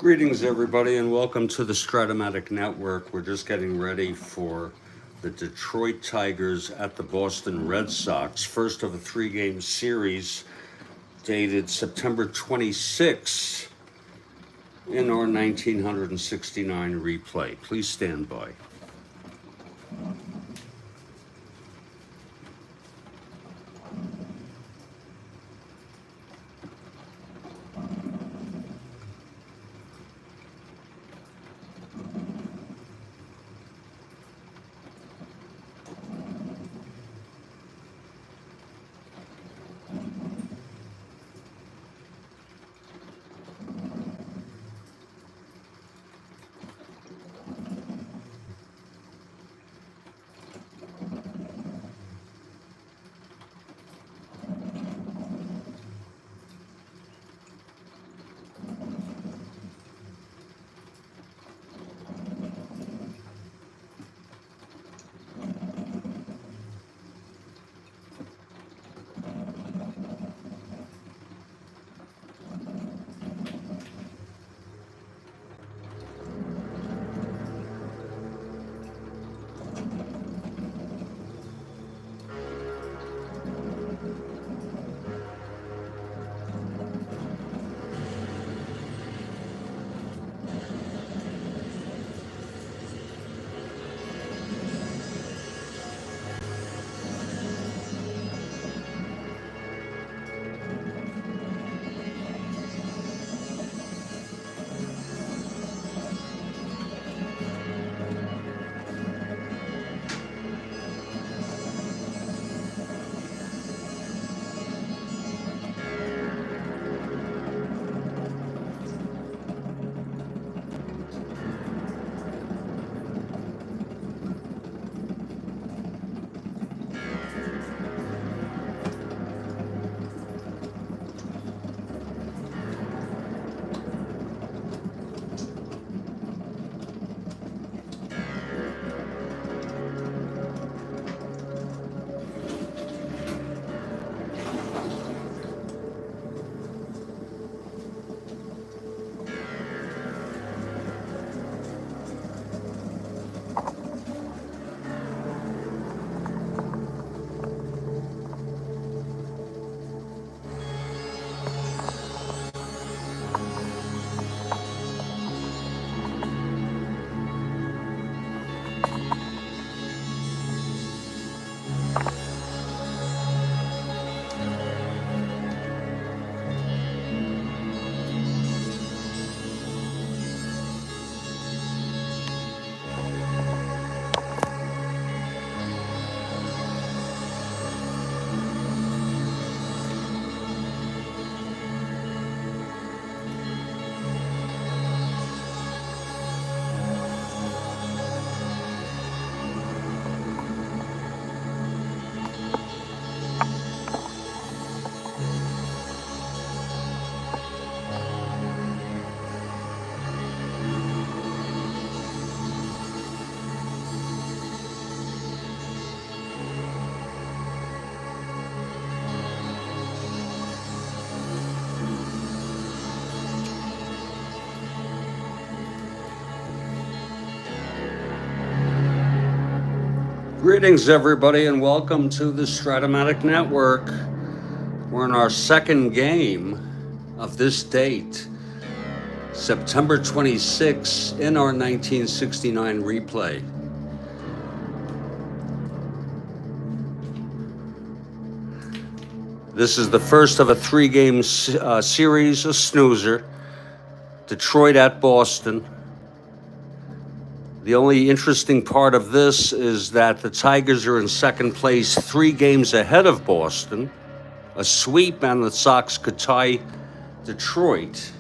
Greetings, everybody, and welcome to the Strat-O-Matic Network. We're just getting ready for the Detroit Tigers at the Boston Red Sox, first of a three-game series dated September 26 in our 1969 replay. Please stand by. Greetings, everybody, and welcome to the Strat-O-Matic Network. We're in our second game of this date, September 26 in our 1969 replay. This is the first of a three-game series, a snoozer. Detroit at Boston. The only interesting part of this is that the Tigers are in second place, 3 games ahead of Boston. A sweep and the Sox could tie Detroit.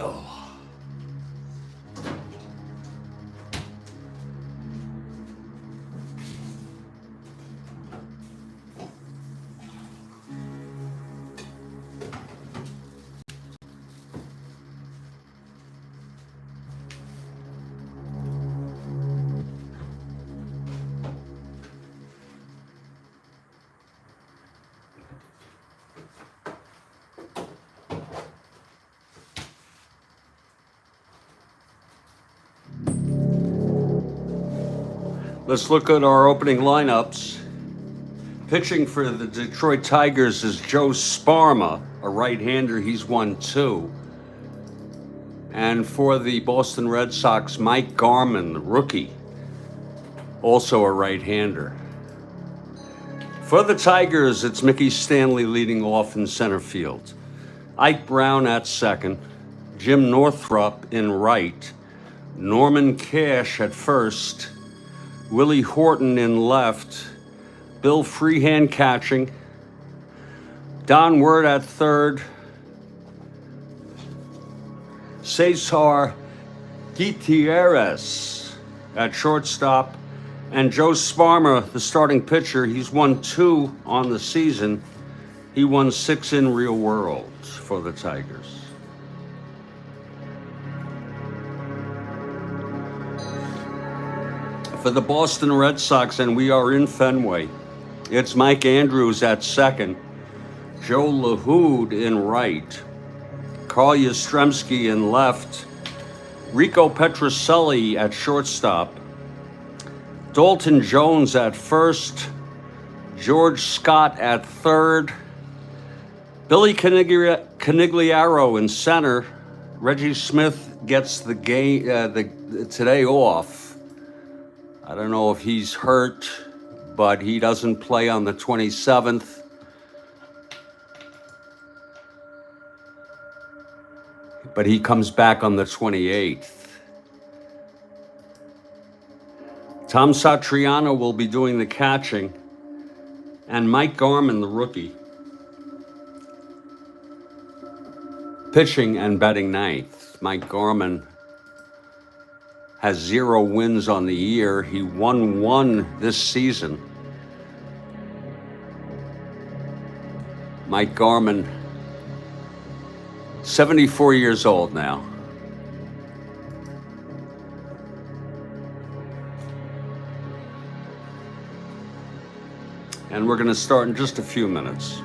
Oh. Let's look at our opening lineups. Pitching for the Detroit Tigers is Joe Sparma, a right-hander. He's 1-2. And for the Boston Red Sox, Mike Garman, the rookie, also a right-hander. For the Tigers, it's Mickey Stanley leading off in center field. Ike Brown at second, Jim Northrup in right, Norman Cash at first, Willie Horton in left, Bill Freehand catching, Don Word at third, Cesar Gutierrez at shortstop, and Joe Sparma, the starting pitcher. He's 1-2 on the season. He won 6 in real worlds for the Tigers. For the Boston Red Sox, and we are in Fenway, it's Mike Andrews at second, Joe LaHood in right, Karl Yastrzemski in left, Rico Petrocelli at shortstop, Dalton Jones at first, George Scott at third, Billy Canigliaro in center. Reggie Smith gets the game today off. I don't know if he's hurt, but he doesn't play on the 27th. But he comes back on the 28th. Tom Satriano will be doing the catching, and Mike Garman, the rookie, pitching and batting ninth. Mike Garman has 0 wins on the year. He won 1 this season. Mike Garman, 74 years old now. And we're going to start in just a few minutes.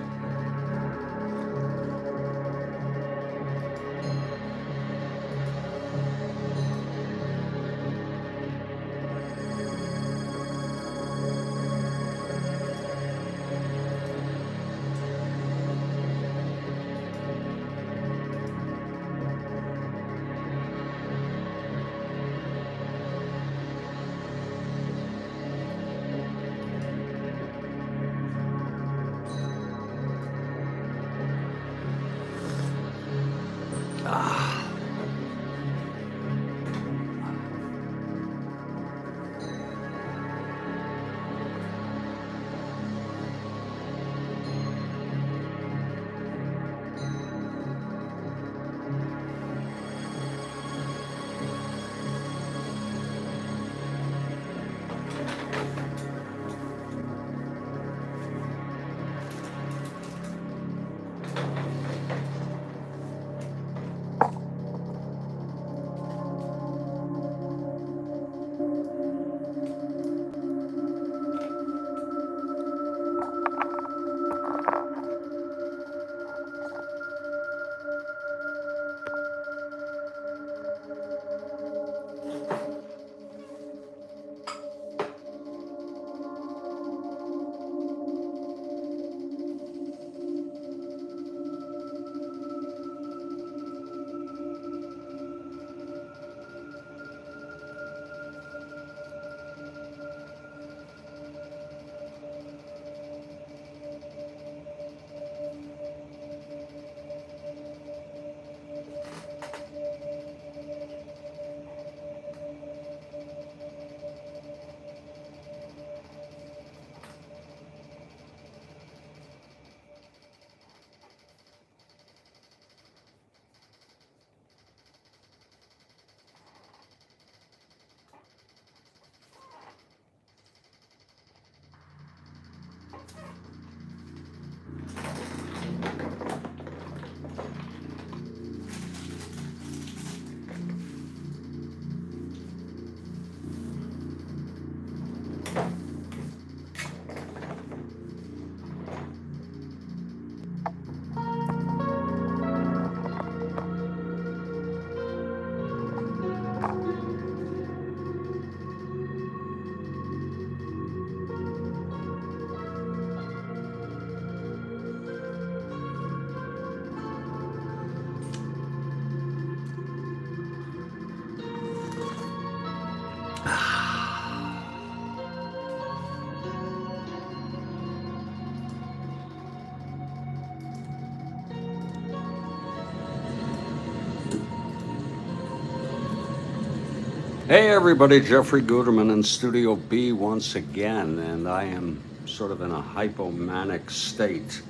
Hey everybody, Jeffrey Guterman in Studio B once again, and I am sort of in a hypomanic state.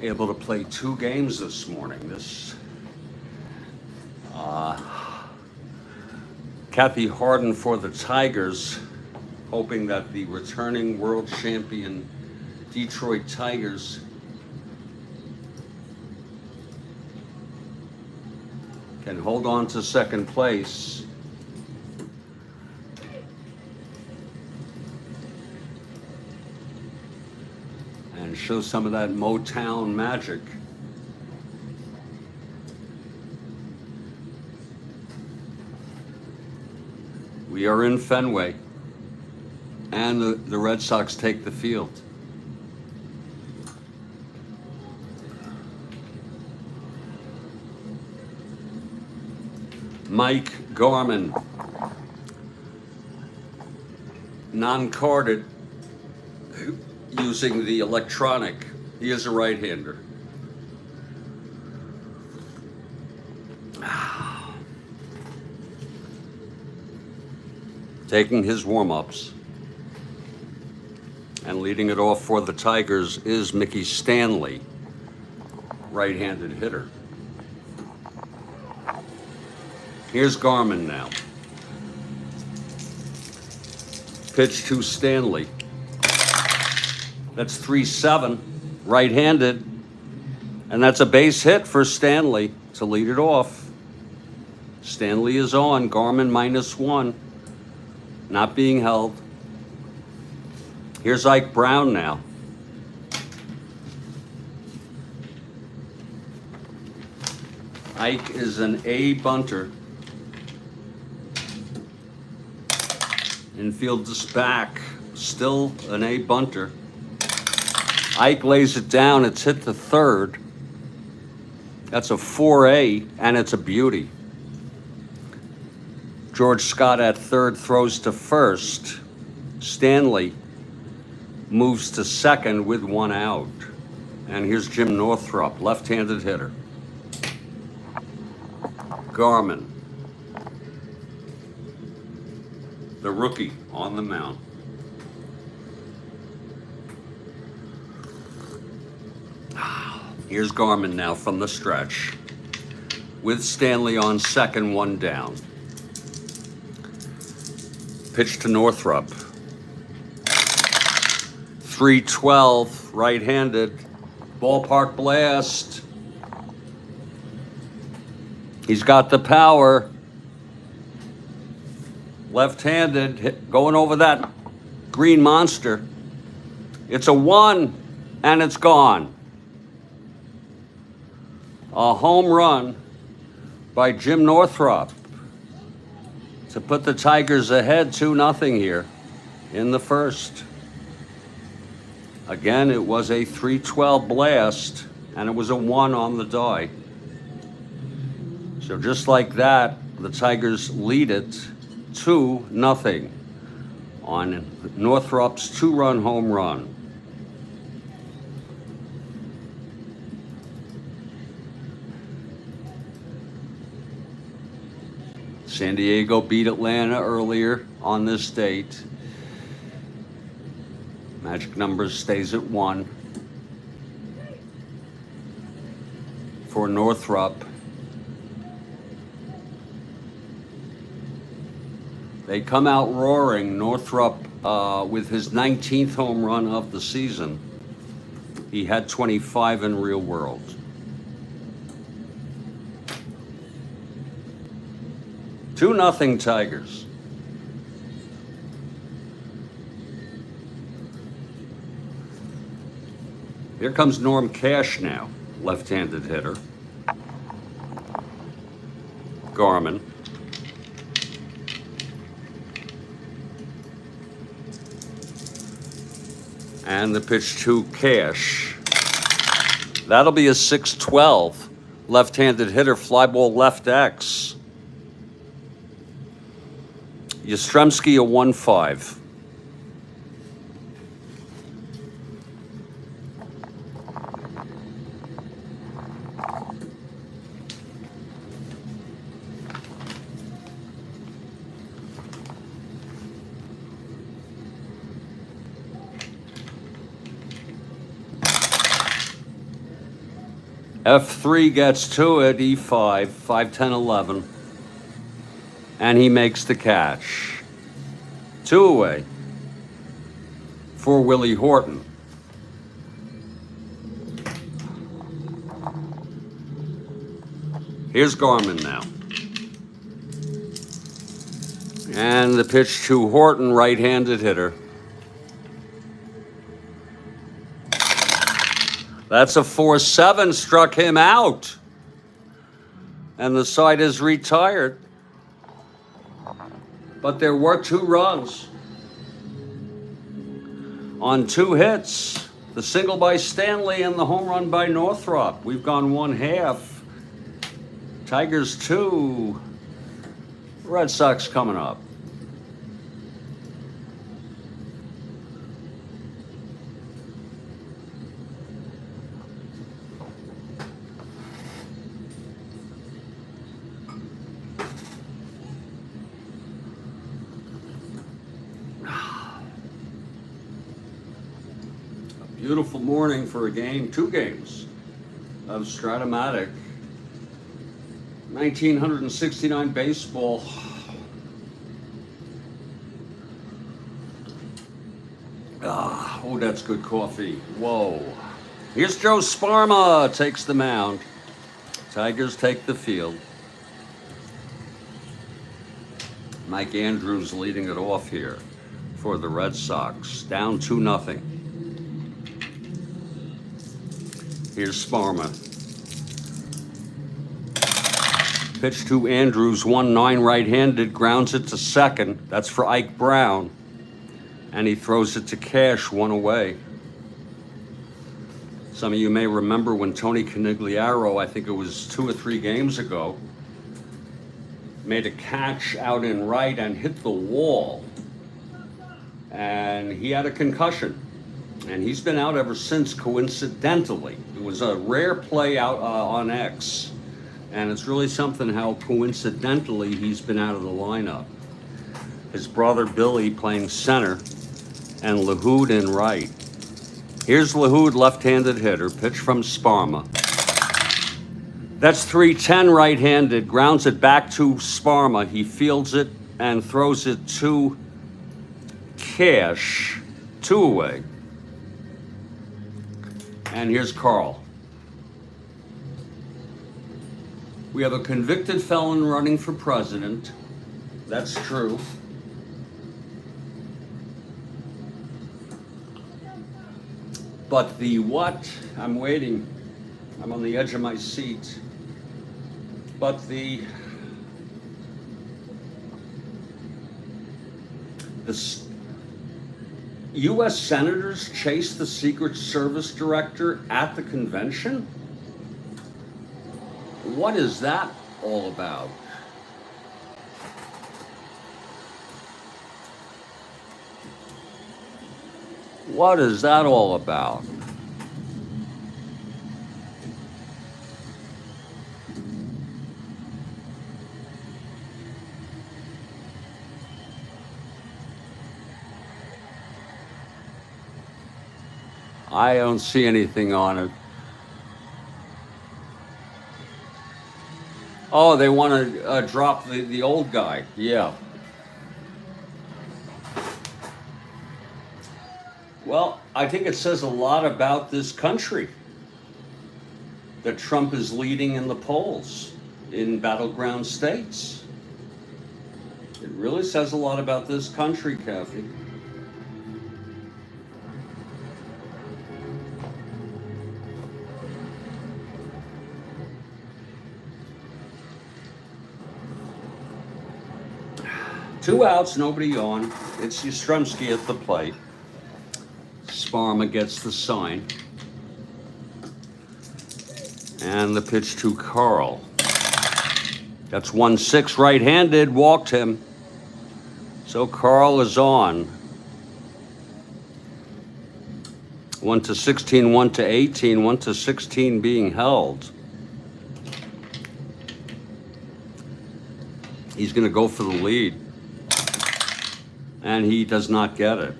Able to play 2 games this morning. Kathy Harden for the Tigers, hoping that the returning world champion Detroit Tigers can hold on to second place. And show some of that Motown magic. We are in Fenway, and the Red Sox take the field. Mike Garman, non-carded, using the electronic. He is a right-hander. Taking his warm-ups. And leading it off for the Tigers is Mickey Stanley, right-handed hitter. Here's Garman now. Pitch to Stanley. That's 3-7, right-handed. And that's a base hit for Stanley to lead it off. Stanley is on, Garman -1, not being held. Here's Ike Brown now. Ike is an A bunter. Infield is back, still an A bunter. Ike lays it down, it's hit to third. That's a 4A, and it's a beauty. George Scott at third throws to first. Stanley moves to second with 1 out. And here's Jim Northrup, left-handed hitter. Garman, the rookie, on the mound. Here's Garman now from the stretch, with Stanley on second, 1 down. Pitch to Northrup. 3-12, right-handed, ballpark blast. He's got the power. Left-handed, going over that green monster. It's a 1, and it's gone. A home run by Jim Northrup to put the Tigers ahead 2-0 here in the first. Again, it was a 3-12 blast, and it was a 1 on the die. So just like that, the Tigers lead it 2-0 on Northrup's 2-run home run. San Diego beat Atlanta earlier on this date. Magic number stays at 1 for Northrup. They come out roaring. Northrup with his 19th home run of the season. He had 25 in real world. Two nothing Tigers. Here comes Norm Cash now, left-handed hitter. Garman. And the pitch to Cash. That'll be a 6-12 left-handed hitter, fly ball left X. Yastrzemski a 1-5. F3 gets to it, E5, 5, 10, 11. And he makes the catch. 2 away for Willie Horton. Here's Garman now. And the pitch to Horton, right-handed hitter. That's a 4-7, struck him out. And the side is retired. But there were 2 runs on 2 hits. The single by Stanley and the home run by Northrop. We've gone 1/2. Tigers 2. Red Sox coming up. Beautiful morning for a game, 2 games of Strat-O-Matic. 1969 baseball. Oh, that's good coffee. Whoa. Here's Joe Sparma, takes the mound. Tigers take the field. Mike Andrews leading it off here for the Red Sox. Down 2-0. Here's Sparma. Pitch to Andrews, 1-9 right-handed, grounds it to second. That's for Ike Brown. And he throws it to Cash, 1 away. Some of you may remember when Tony Conigliaro, I think it was 2 or 3 games ago, made a catch out in right and hit the wall. And he had a concussion. And he's been out ever since, coincidentally. It was a rare play out on X. And it's really something how coincidentally he's been out of the lineup. His brother Billy playing center and Lahoud in right. Here's Lahoud, left-handed hitter, pitch from Sparma. That's 3-10 right-handed, grounds it back to Sparma. He fields it and throws it to Cash, 2 away. And here's Karl. We have a convicted felon running for president. That's true. But the what? I'm waiting. I'm on the edge of my seat. But the U.S. senators chased the Secret Service director at the convention? What is that all about? What is that all about? I don't see anything on it. Oh, they want to drop the old guy. Yeah. Well, I think it says a lot about this country that Trump is leading in the polls in battleground states. It really says a lot about this country, Kathy. Two outs, nobody on. It's Yastrzemski at the plate. Sparma gets the sign. And the pitch to Karl. That's 1-6 right-handed, walked him. So Karl is on. 1-16, 1-18, 1-16 being held. He's going to go for the lead. And he does not get it.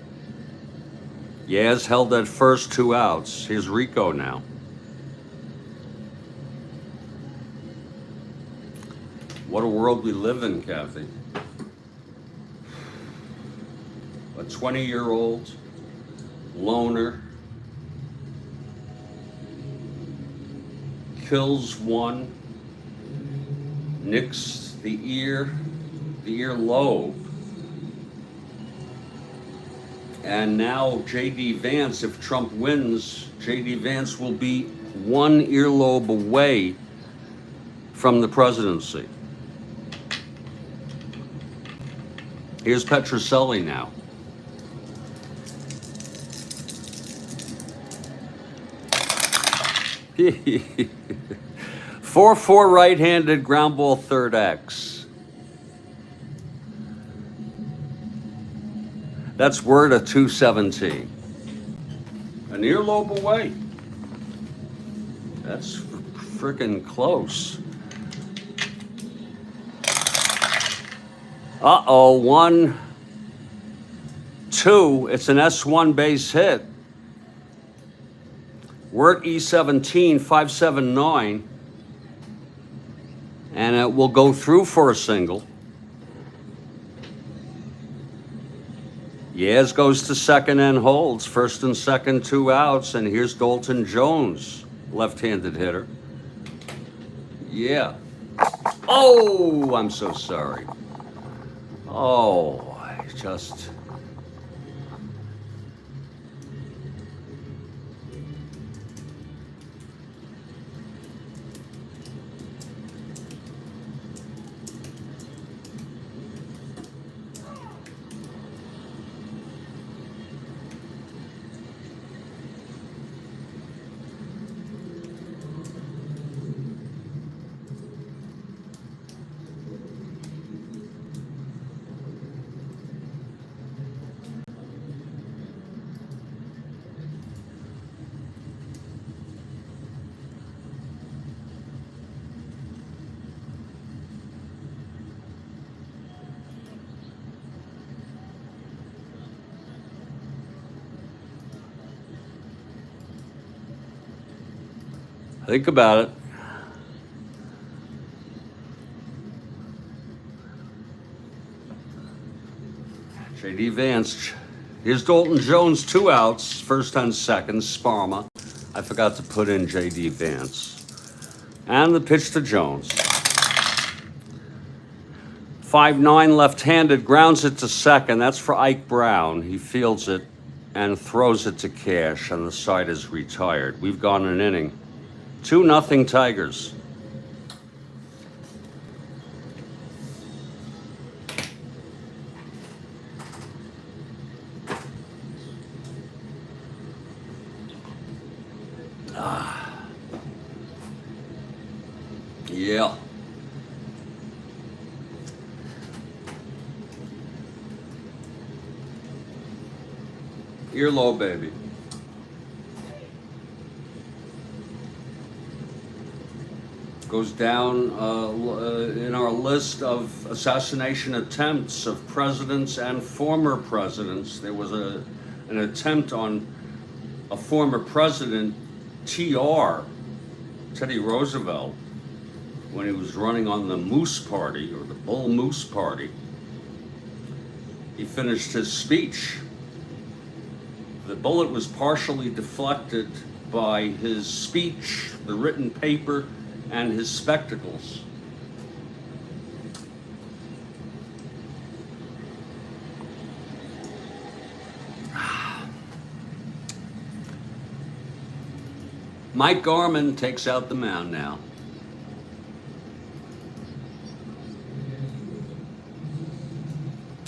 Yaz held at first, 2 outs. Here's Rico now. What a world we live in, Kathy. A 20-year-old loner kills one, nicks the ear lobe, and now J.D. Vance, if Trump wins, J.D. Vance will be one earlobe away from the presidency. Here's Petrocelli now. Four right-handed ground ball third X. That's word of 217. An earlobe away. That's freaking close. Uh-oh, 1, 2. It's an S1 base hit. We're at E17, 579. And it will go through for a single. Yaz goes to second and holds. First and second, 2 outs. And here's Dalton Jones, left-handed hitter. Yeah. Oh, I'm so sorry. Oh, I just... Think about it. J.D. Vance. Here's Dalton Jones, 2 outs. First and second, Sparma. I forgot to put in J.D. Vance. And the pitch to Jones. 5-9 left-handed, grounds it to second. That's for Ike Brown. He fields it and throws it to Cash, and the side is retired. We've gone an inning. 2-0 Tigers. Yeah. Earlobe, baby. Goes down in our list of assassination attempts of presidents and former presidents. There was an attempt on a former president, Teddy Roosevelt, when he was running on the Moose Party, or the Bull Moose Party. He finished his speech. The bullet was partially deflected by his speech, the written paper, and his spectacles. Mike Garman takes out the mound now.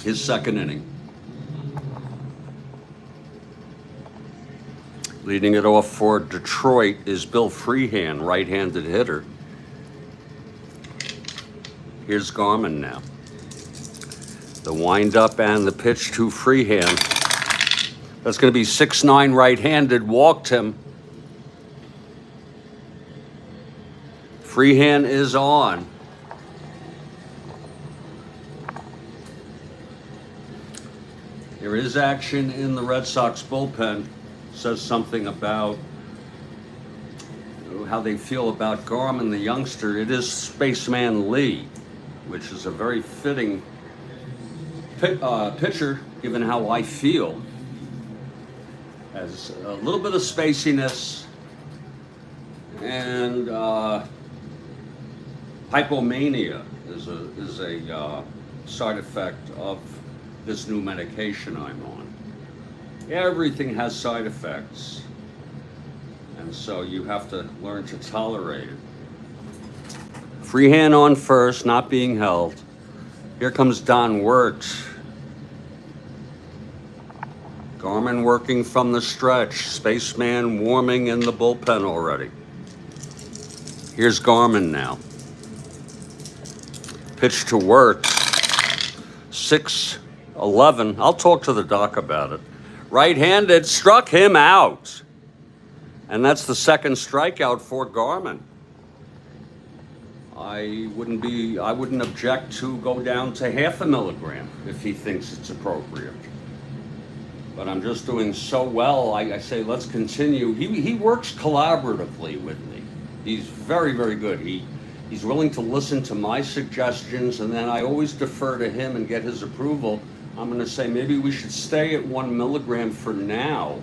His second inning. Leading it off for Detroit is Bill Freehan, right-handed hitter. Here's Garman now. The wind-up and the pitch to Freehan. That's going to be 6'9", right-handed, walked him. Freehan is on. There is action in the Red Sox bullpen. Says something about how they feel about Garman, the youngster. It is Spaceman Lee. which is a very fitting pitcher, given how I feel. Has a little bit of spaciness and hypomania is a side effect of this new medication I'm on. Everything has side effects, and so you have to learn to tolerate it. Free hand on first, not being held. Here comes Don Wirt. Garman working from the stretch. Spaceman warming in the bullpen already. Here's Garman now. Pitch to Wirt. 6-11. I'll talk to the doc about it. Right-handed, struck him out. And that's the second strikeout for Garman. I wouldn't object to go down to 0.5 milligram if he thinks it's appropriate. But I'm just doing so well, I say let's continue. He works collaboratively with me. He's very, very good. He's willing to listen to my suggestions, and then I always defer to him and get his approval. I'm going to say maybe we should stay at 1 milligram for now.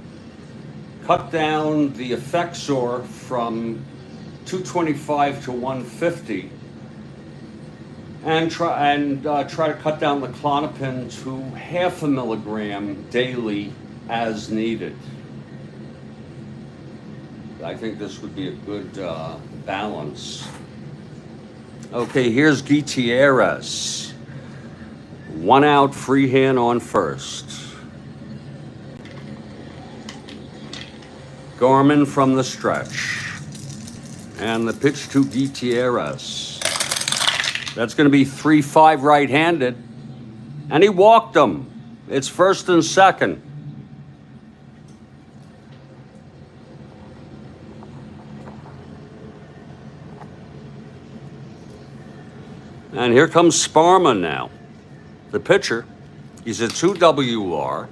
Cut down the Effexor from 225 to 150, and try to cut down the Klonopin to 0.5 milligram daily as needed. I think this would be a good balance. Okay, here's Gutierrez. 1 out, free hand on first. Garman from the stretch. And the pitch to Gutierrez. That's going to be 3-5 right-handed. And he walked him. It's first and second. And here comes Sparma now. The pitcher. He's a 2 WR.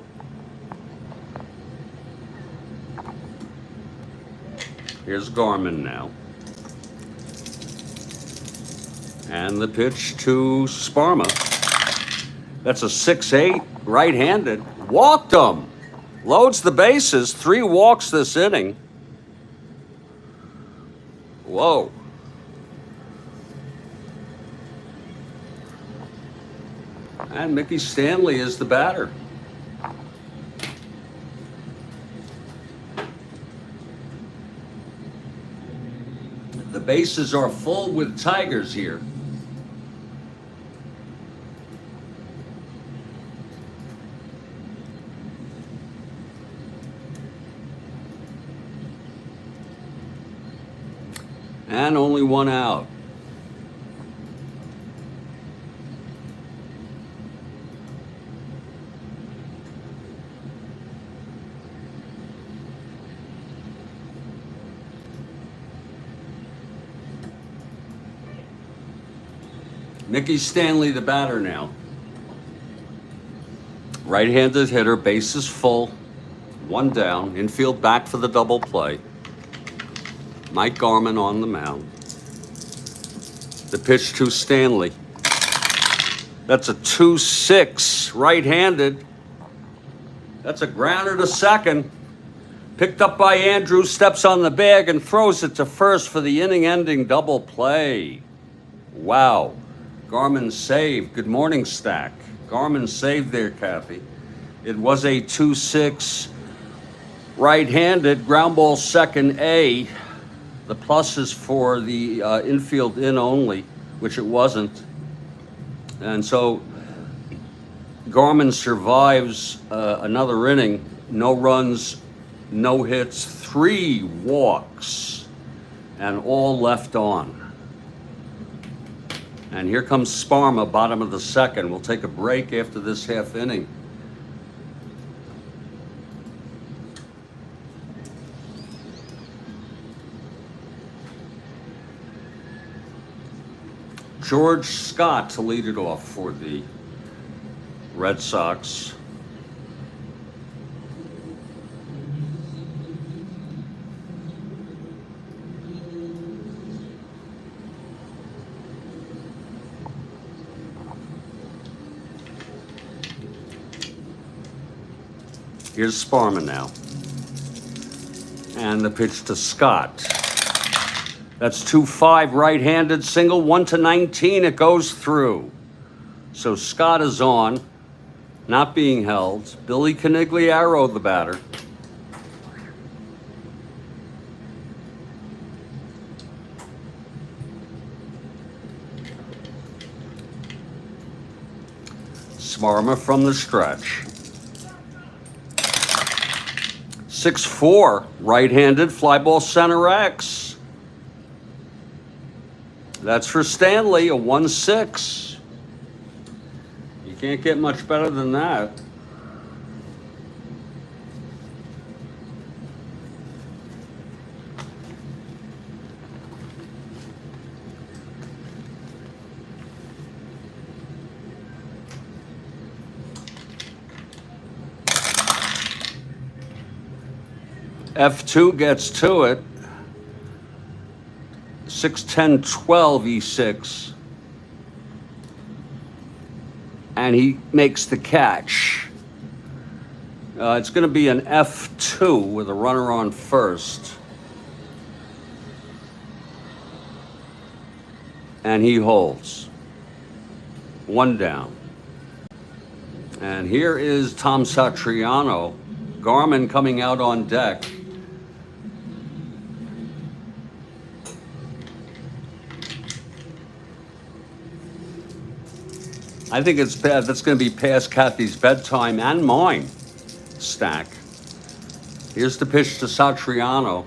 Here's Garman now. And the pitch to Sparma. That's a 6-8, right-handed. Walked him. Loads the bases. 3 walks this inning. Whoa. And Mickey Stanley is the batter. The bases are full with Tigers here. And only 1 out. Mickey Stanley, the batter now. Right-handed hitter, bases full, 1 down, infield back for the double play. Mike Garman on the mound. The pitch to Stanley. That's a 2-6, right-handed. That's a grounder to second. Picked up by Andrews, steps on the bag and throws it to first for the inning-ending double play. Wow. Garman saved. Good morning, Stack. Garman saved there, Kathy. It was a 2-6 right-handed ground ball second A. The plus is for the infield in only, which it wasn't. And so Garman survives another inning. No runs, no hits, 3 walks, and all left on. And here comes Sparma, bottom of the second. We'll take a break after this half inning. George Scott to lead it off for the Red Sox. Here's Sparma now. And the pitch to Scott. That's 2-5 right-handed single, 1-19. It goes through. So Scott is on, not being held. Billy Canigliaro, the batter. Sparma from the stretch. 6-4, right-handed, fly ball center X. That's for Stanley, a 1-6. You can't get much better than that. F2 gets to it. 6-10-12 E6. And he makes the catch. It's going to be an F2 with a runner on first. And he holds. One down. And here is Tom Satriano. Garman coming out on deck. I think it's bad. That's going to be past Kathy's bedtime and mine. Stack. Here's the pitch to Satriano.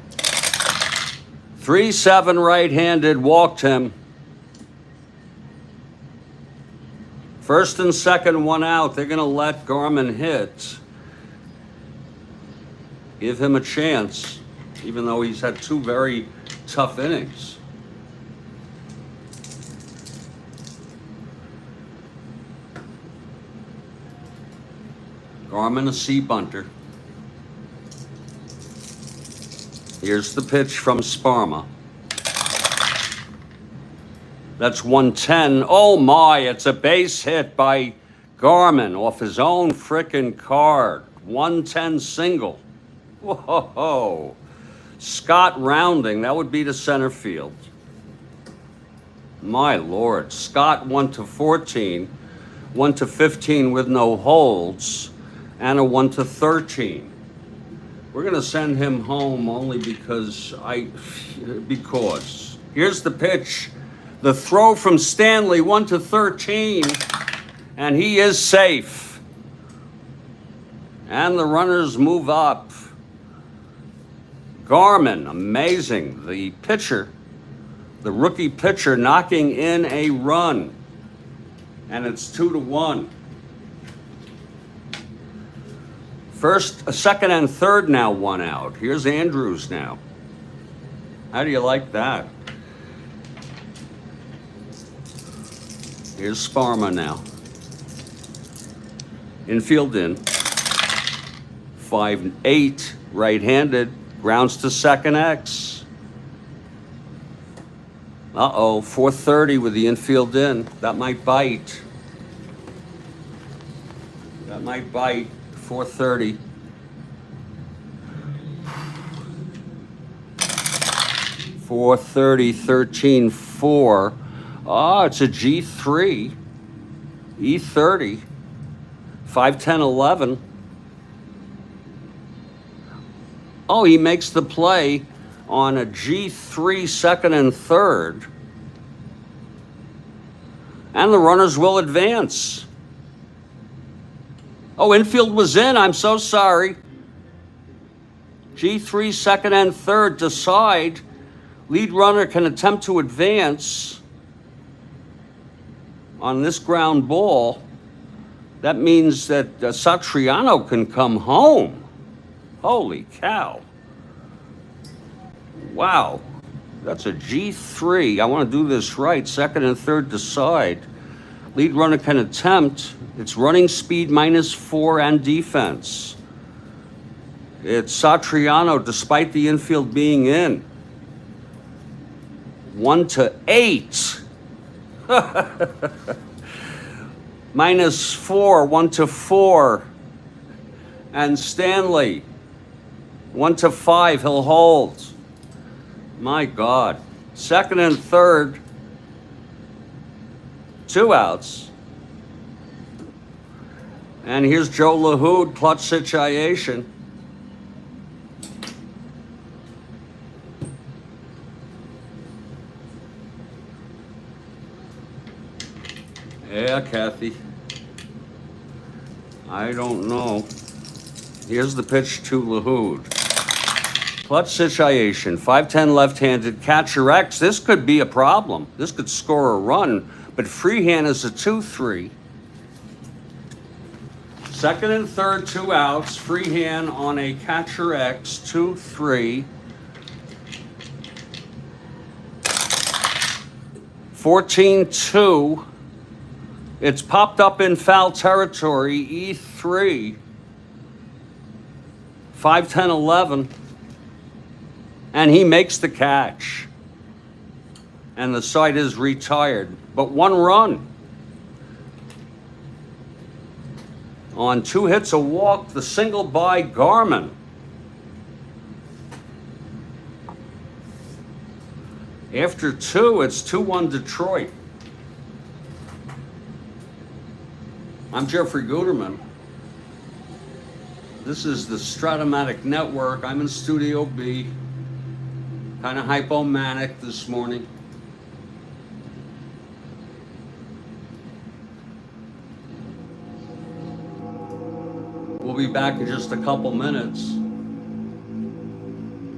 3-7 right-handed, walked him. First and second, one out. They're going to let Garman hit. Give him a chance, even though he's had two very tough innings. Garman a C-bunter. Here's the pitch from Sparma. That's 110. Oh my, it's a base hit by Garman off his own frickin' card. 110 single. Whoa. Scott rounding, that would be to center field. My Lord. Scott 1-14, 1-15 with no holds, and a 1-13. We're going to send him home only because here's the pitch. The throw from Stanley, 1-13, and he is safe. And the runners move up. Garman, amazing. The pitcher, the rookie pitcher, knocking in a run. And it's 2-1. First, second, and third now one out. Here's Andrews now. How do you like that? Here's Sparma now. Infield in. 5-8, right-handed. Grounds to second X. Uh-oh, 430 with the infield in. That might bite. That might bite. 430. .430, 13-4. Oh, it's a G3. E30. 5-10-11. Oh, he makes the play on a G3 second and third. And the runners will advance. Oh, infield was in. I'm so sorry. G3 second and third decide. Lead runner can attempt to advance on this ground ball. That means that Satriano can come home. Holy cow. Wow. That's a G3. I want to do this right. Second and third decide. Lead runner can attempt. It's running speed -4 and defense. It's Satriano despite the infield being in. 1-8. -4, 1-4. And Stanley, 1-5, he'll hold. My God. Second and third, 2 outs. And here's Joe LaHood, clutch situation. Yeah, Kathy. I don't know. Here's the pitch to LaHood. Clutch situation, 5'10" left-handed, catcher X. This could be a problem. This could score a run, but freehand is a 2-3. Second and third, 2 outs. Freehand on a catcher X, 2-3. 14-2. It's popped up in foul territory, E3. 5-10-11. And he makes the catch. And the side is retired. But 1 run. On 2 hits, a walk, the single by Garman. After 2, it's 2-1 Detroit. I'm Jeffrey Guterman. This is the Strat-O-Matic Network. I'm in Studio B. Kind of hypomanic this morning. We'll be back in just a couple minutes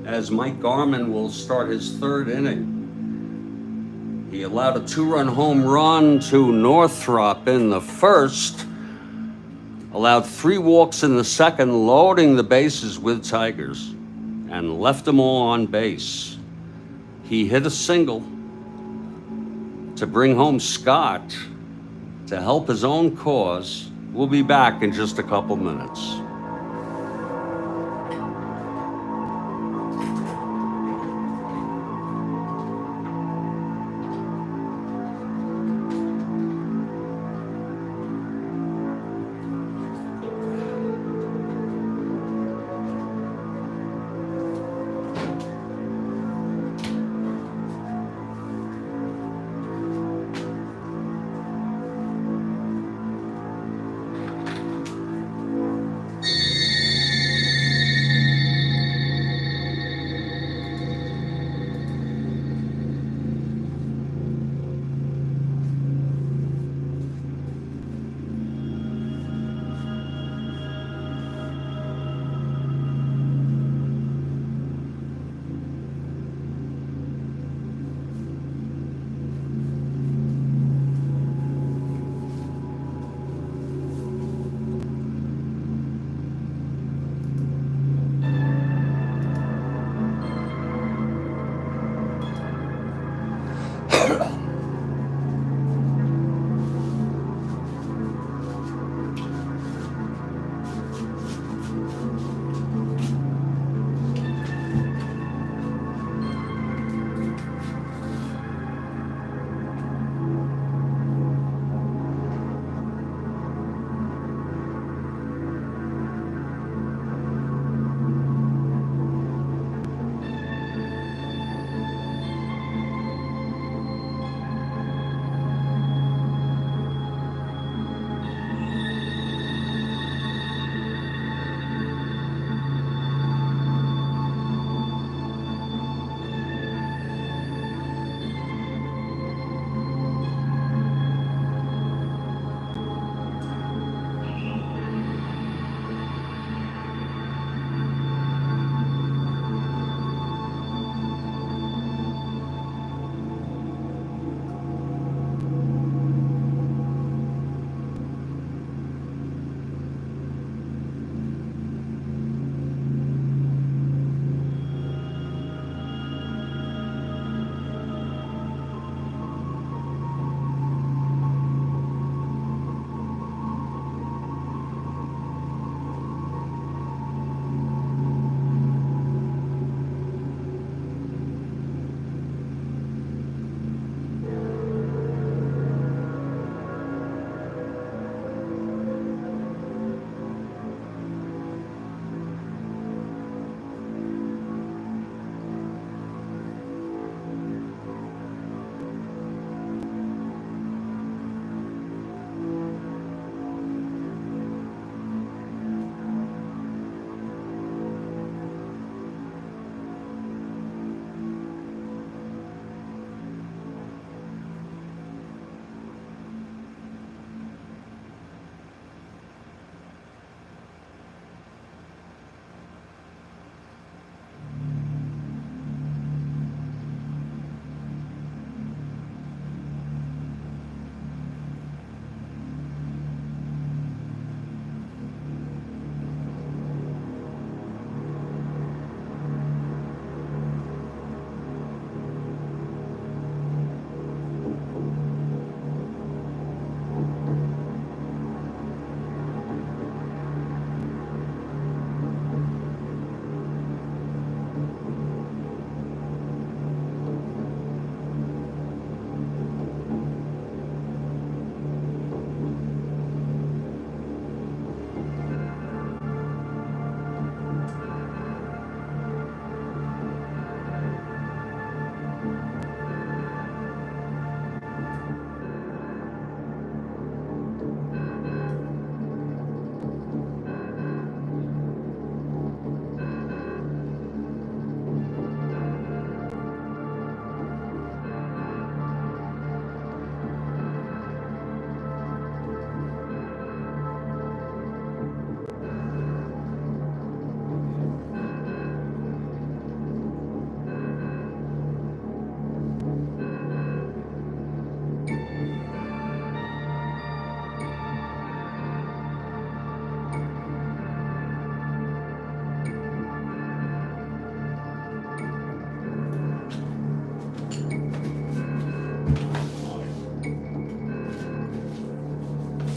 as Mike Garman will start his 3rd inning. He allowed a 2-run home run to Northrop in the 1st, allowed 3 walks in the 2nd, loading the bases with Tigers, and left them all on base. He hit a single to bring home Scott to help his own cause. We'll be back in just a couple minutes.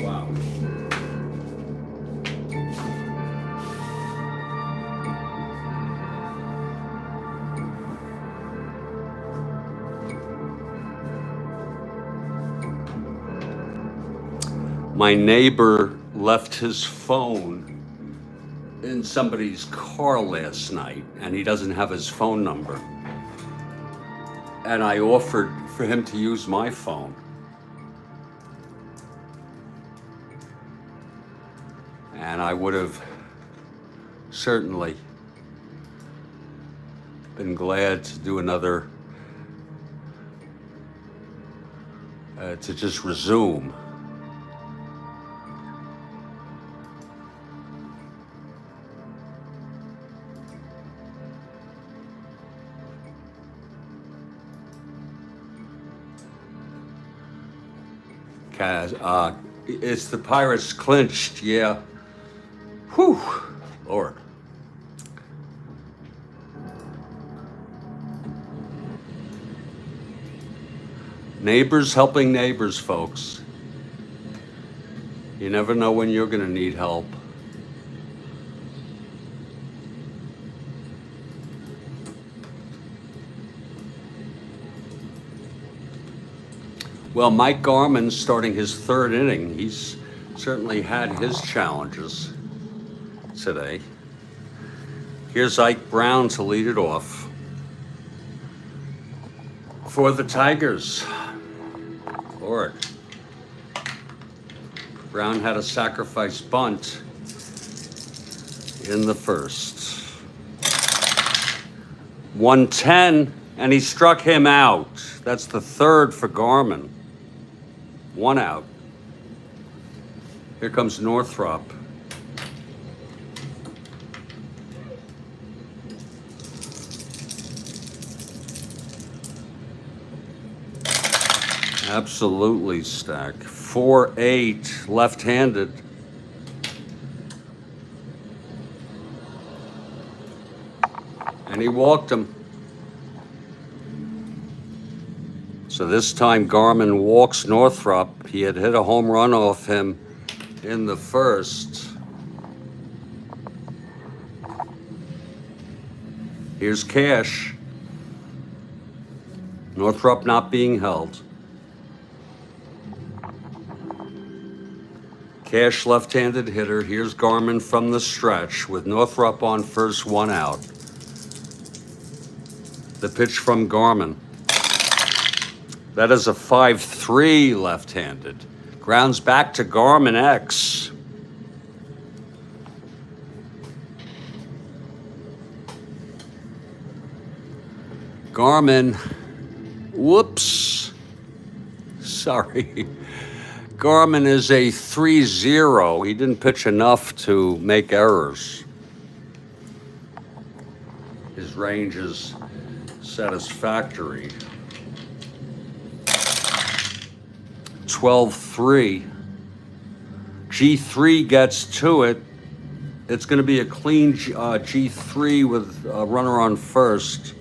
Wow. My neighbor left his phone in somebody's car last night, and he doesn't have his phone number. And I offered for him to use my phone. And I would have certainly been glad to do another, to just resume. It's the Pirates clinched, yeah. Whew, Lord. Neighbors helping neighbors, folks. You never know when you're going to need help. Well, Mike Garman's starting his third inning. He's certainly had his challenges today. Here's Ike Brown to lead it off for the Tigers. Lord. Brown had a sacrifice bunt in the first. 110, and he struck him out. That's the third for Garman. 1 out. Here comes Northrop. Absolutely stack. 4-8, left-handed. And he walked him. So this time Garman walks Northrop. He had hit a home run off him in the first. Here's Cash. Northrop not being held. Cash left-handed hitter. Here's Garman from the stretch with Northrop on first, 1 out. The pitch from Garman. That is a 5-3 left-handed. Grounds back to Garman X. Garman, whoops, sorry. Garman is a 3-0. He didn't pitch enough to make errors. His range is satisfactory. 12-3. G3 gets to it. It's going to be a clean G3 with a runner on first.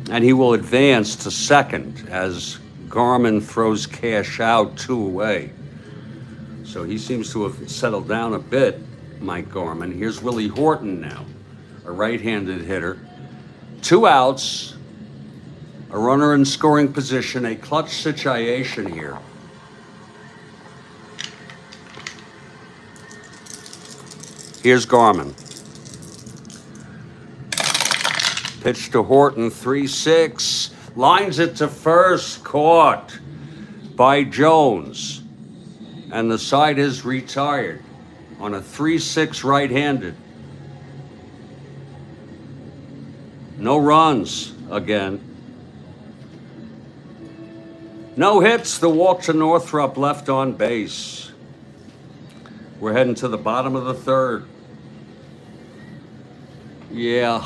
And he will advance to second as Garman throws Cash out 2 away. So he seems to have settled down a bit, Mike Garman. Here's Willie Horton now, a right-handed hitter. 2 outs, a runner in scoring position, a clutch situation here. Here's Garman. Pitch to Horton, 3-6. Lines it to first, caught by Jones. And the side is retired on a 3-6 right-handed. No runs again. No hits, the walk to Northrop left on base. We're heading to the bottom of the third. Yeah.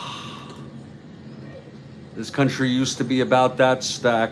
This country used to be about that stack.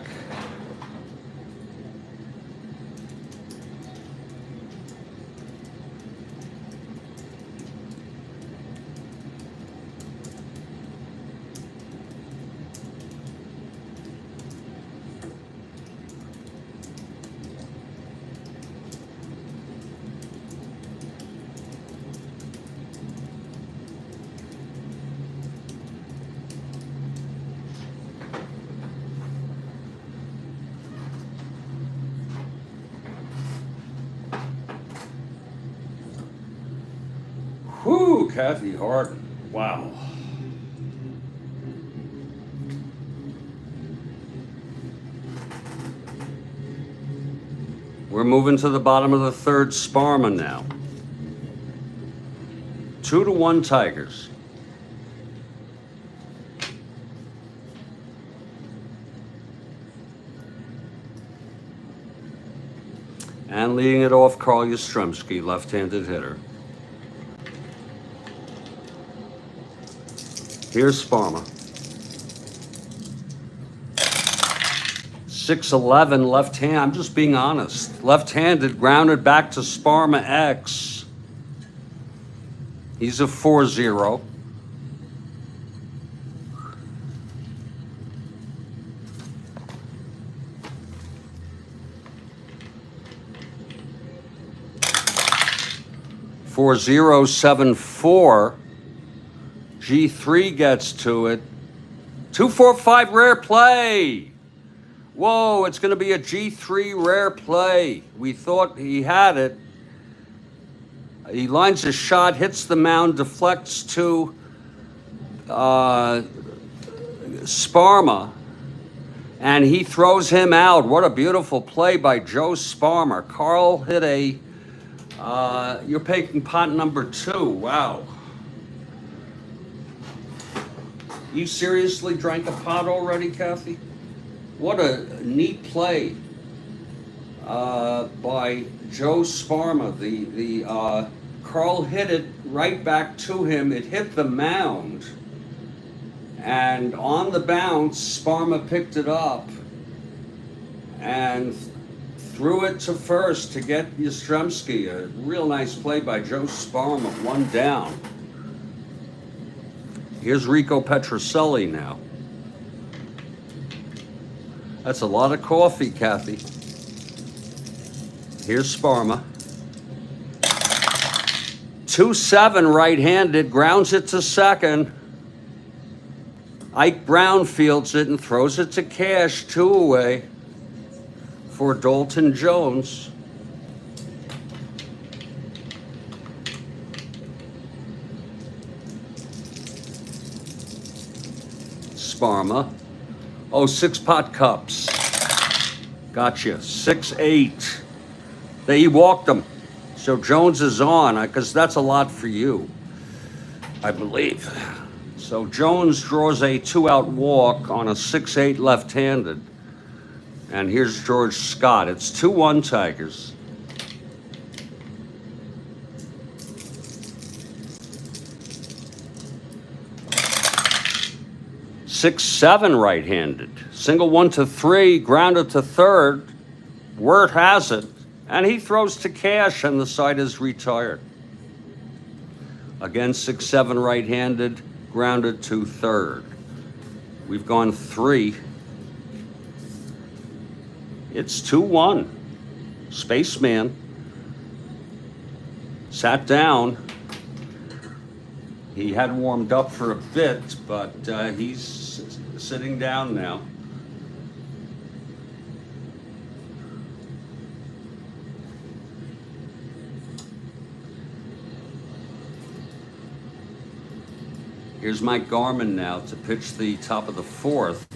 Whew, Kathy Harden. Wow. We're moving to the bottom of the third. Sparma now. 2-1 Tigers. And leading it off, Karl Yastrzemski, left-handed hitter. Here's Sparma. 6'11", left hand. I'm just being honest. Left-handed, grounded back to Sparma X. He's a 4-0. For 074, G3 gets to it. 245 rare play. Whoa, it's going to be a G3 rare play. We thought he had it. He lines a shot, hits the mound, deflects to Sparma, and he throws him out. What a beautiful play by Joe Sparma. Karl hit a, you're picking pot number 2. Wow. You seriously drank a pot already, Kathy? What a neat play by Joe Sparma. The Karl hit it right back to him. It hit the mound, and on the bounce, Sparma picked it up and threw it to first to get Yastrzemski. A real nice play by Joe Sparma. 1 down. Here's Rico Petrocelli now. That's a lot of coffee, Kathy. Here's Sparma. 2-7 right-handed, grounds it to second. Ike Brown fields it and throws it to Cash, 2 away for Dalton Jones. Sparma. Oh, 6-pot cups. Gotcha. 6-8. He walked them. So Jones is on, because that's a lot for you, I believe. So Jones draws a 2-out walk on a 6-8 left-handed. And here's George Scott. It's 2-1 Tigers. Six, 7 right-handed. Single 1-3, grounded to third. Wirt has it, and he throws to Cash, and the side is retired. Again, 6-7 right-handed, grounded to third. We've gone 3. It's 2-1. Spaceman sat down. He had warmed up for a bit, but he's sitting down now. Here's Mike Garman now to pitch the top of the 4th.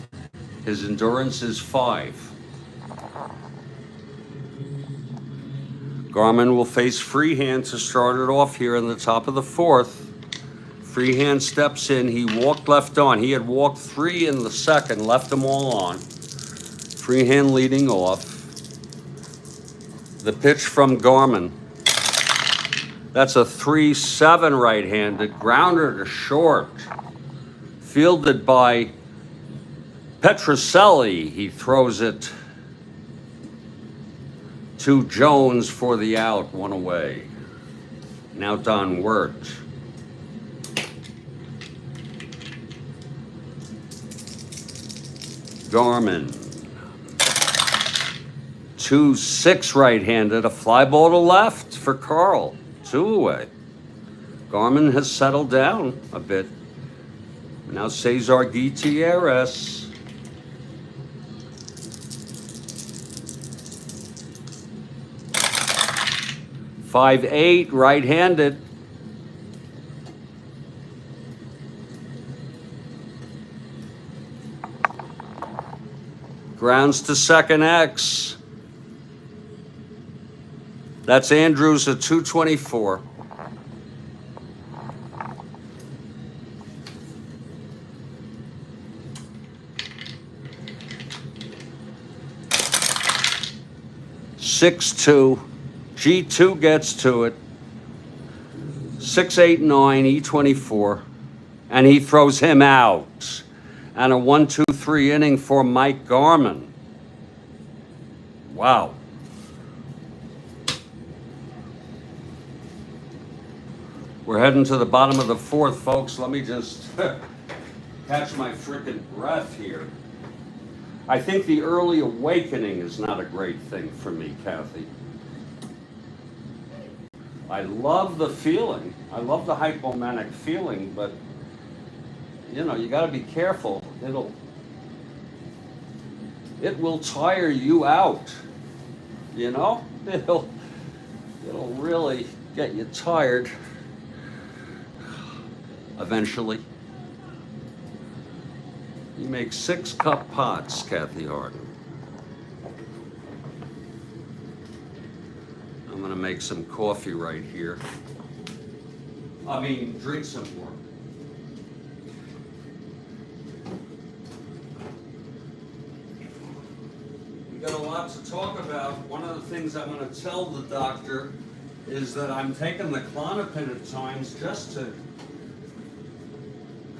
His endurance is 5. Garman will face Freehand to start it off here in the top of the 4th. Freehand steps in. He walked left on. He had walked 3 in the second, left them all on. Freehand leading off. The pitch from Garman. That's a 3-7 right-handed, grounder to short. Fielded by Petrocelli. He throws it to Jones for the out, 1 away. Now Don Wirt. Garman. 2-6 right-handed, a fly ball to left for Karl, 2 away. Garman has settled down a bit. Now Cesar Gutierrez. Five, 8 right-handed. Grounds to second X. That's Andrews at 224. G2 gets to it. 6-8-9, E24, and he throws him out. And a 1-2-3 inning for Mike Garman. Wow. We're heading to the bottom of the fourth, folks. Let me just catch my frickin' breath here. I think the early awakening is not a great thing for me, Kathy. I love the feeling. I love the hypomanic feeling, but you know, you got to be careful. It will tire you out. You know, it'll really get you tired eventually. You make 6-cup pots, Kathy Harden. I'm gonna make some coffee right here. I mean, drink some more. We got a lot to talk about. One of the things I'm gonna tell the doctor is that I'm taking the Klonopin at times just to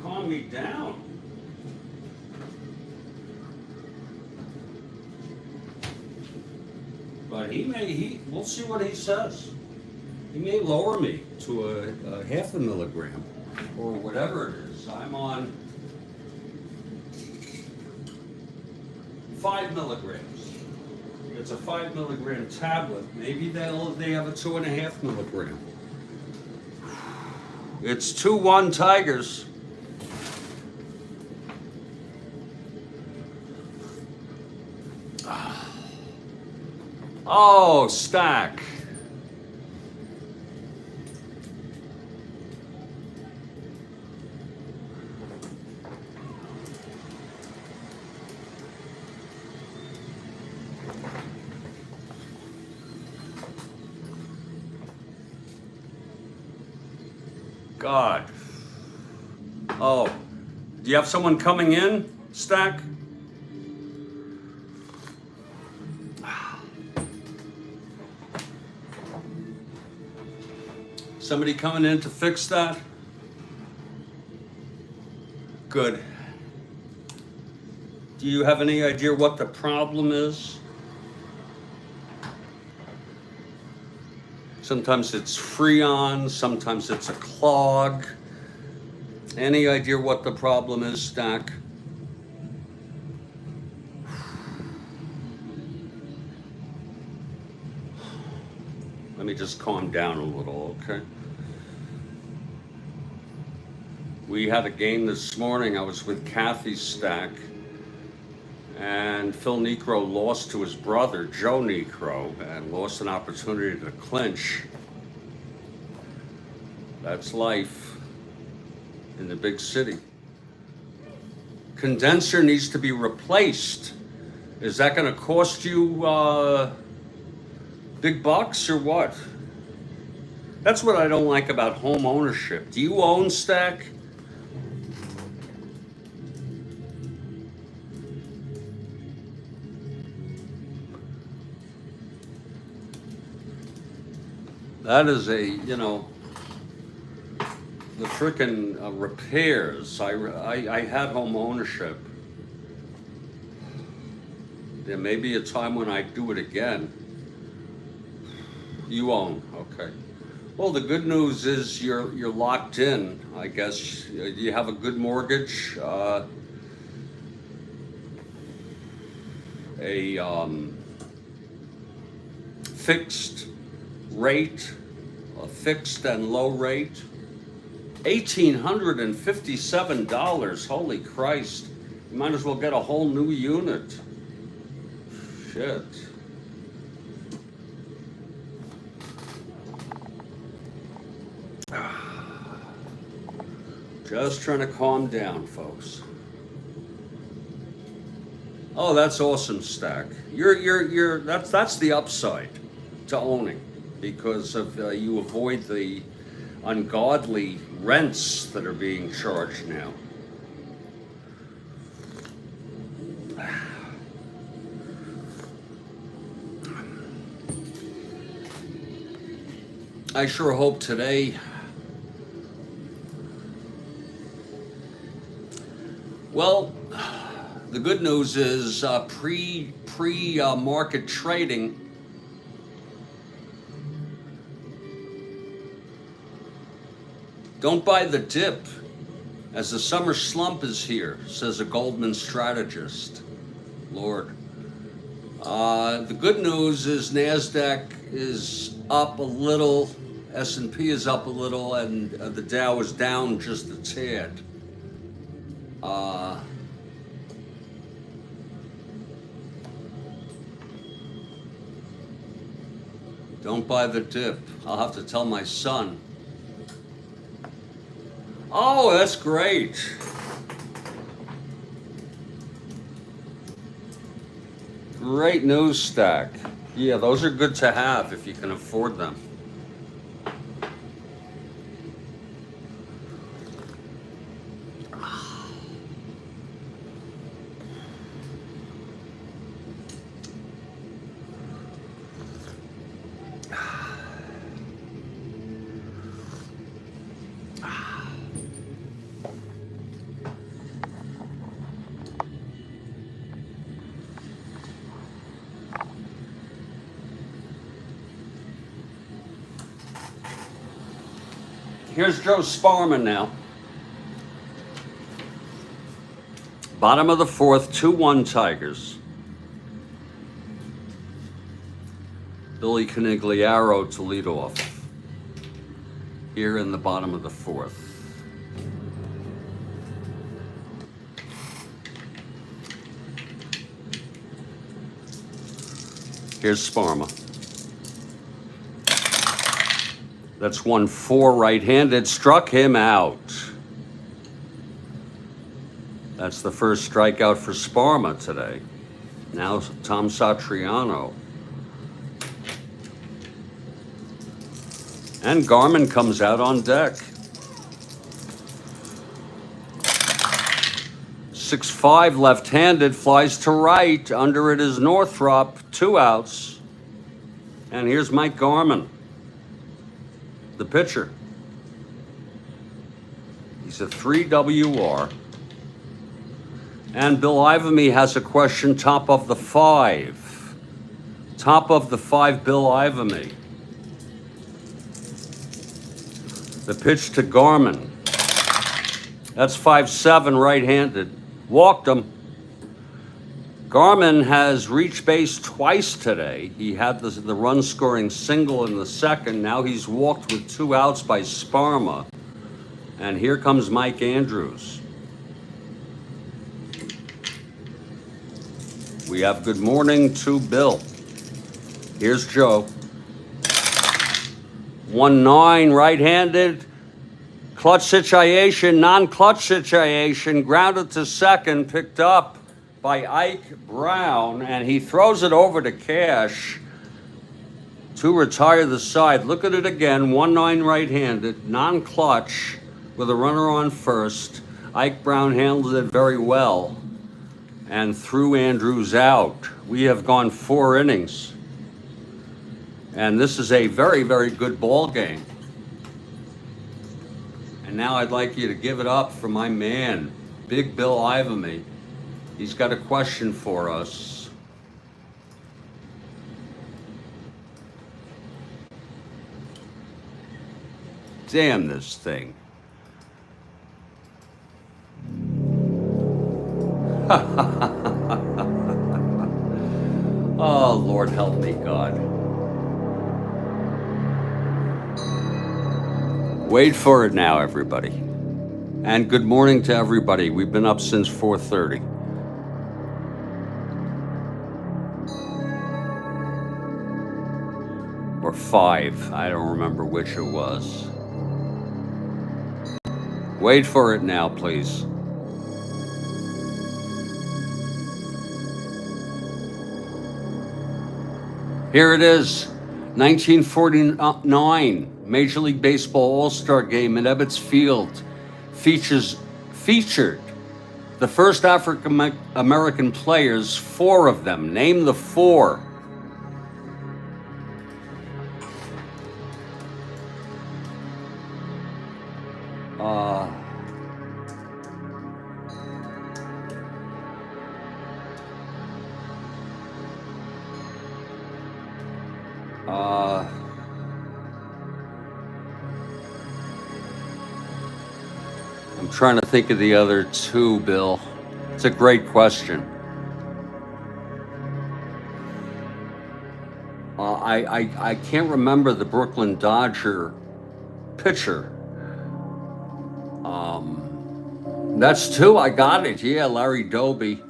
calm me down. But we'll see what he says. He may lower me to a half a milligram or whatever it is. I'm on 5 milligrams. It's a 5 milligram tablet. Maybe they have a 2.5 milligram. It's 2-1 Tigers. Oh, stack. God. Oh, do you have someone coming in, Stack? Somebody coming in to fix that? Good. Do you have any idea what the problem is? Sometimes it's Freon, sometimes it's a clog. Any idea what the problem is, Stack? Let me just calm down a little, okay? We had a game this morning. I was with Kathy's Stack, and Phil Necro lost to his brother, Joe Necro, and lost an opportunity to clinch. That's life in the big city. Condenser needs to be replaced. Is that going to cost you big bucks or what? That's what I don't like about home ownership. Do you own Stack? That is a, you know, the frickin' repairs. I had home ownership. There may be a time when I do it again. You own, okay. Well, the good news is you're locked in, I guess. You have a good mortgage, a fixed rate, a fixed and low rate. $1,857, holy Christ. You might as well get a whole new unit. Shit. Just trying to calm down, folks. Oh, that's awesome, Stack. You're that's the upside to owning, because of you avoid the ungodly rents that are being charged now. I sure hope today. Well, the good news is pre market trading. Don't buy the dip, as the summer slump is here, says a Goldman strategist. Lord. The good news is NASDAQ is up a little, S&P is up a little, and the Dow is down just a tad. Don't buy the dip. I'll have to tell my son. Oh, that's great. Great news, Stack. Yeah, those are good to have if you can afford them. Here's Joe Sparma now. Bottom of the fourth, 2-1 Tigers. Billy Canigliaro to lead off. Here in the bottom of the fourth. Here's Sparma. That's 1-4 right-handed, struck him out. That's the first strikeout for Sparma today. Now Tom Satriano. And Garman comes out on deck. 6-5 left-handed, flies to right. Under it is Northrop, 2 outs. And here's Mike Garman, the pitcher. He's a 3 WR. And Bill Ivamy has a question, top of the 5. Top of the 5, Bill Ivamy. The pitch to Garman. That's 5-7 right-handed. Walked him. Garman has reached base twice today. He had the run-scoring single in the second. Now he's walked with 2 outs by Sparma. And here comes Mike Andrews. We have good morning to Bill. Here's Joe. 1-9 right-handed. Clutch situation, non-clutch situation. Grounded to second, picked up by Ike Brown, and he throws it over to Cash to retire the side. Look at it again, 1-9 right-handed, non-clutch with a runner on first. Ike Brown handled it very well and threw Andrews out. We have gone 4 innings, and this is a very, very good ball game. And now I'd like you to give it up for my man, Big Bill Ivamy. He's got a question for us. Damn this thing. Oh, Lord help me, God. Wait for it now, everybody. And good morning to everybody. We've been up since 4:30. Or 5. I don't remember which it was. Wait for it now, please. Here it is, 1949 Major League Baseball All-Star Game at Ebbets Field featured the first African American players, 4 of them. Name the 4. I'm trying to think of the other 2, Bill. It's a great question. I can't remember the Brooklyn Dodger pitcher. That's 2. I got it. Yeah, Larry Doby.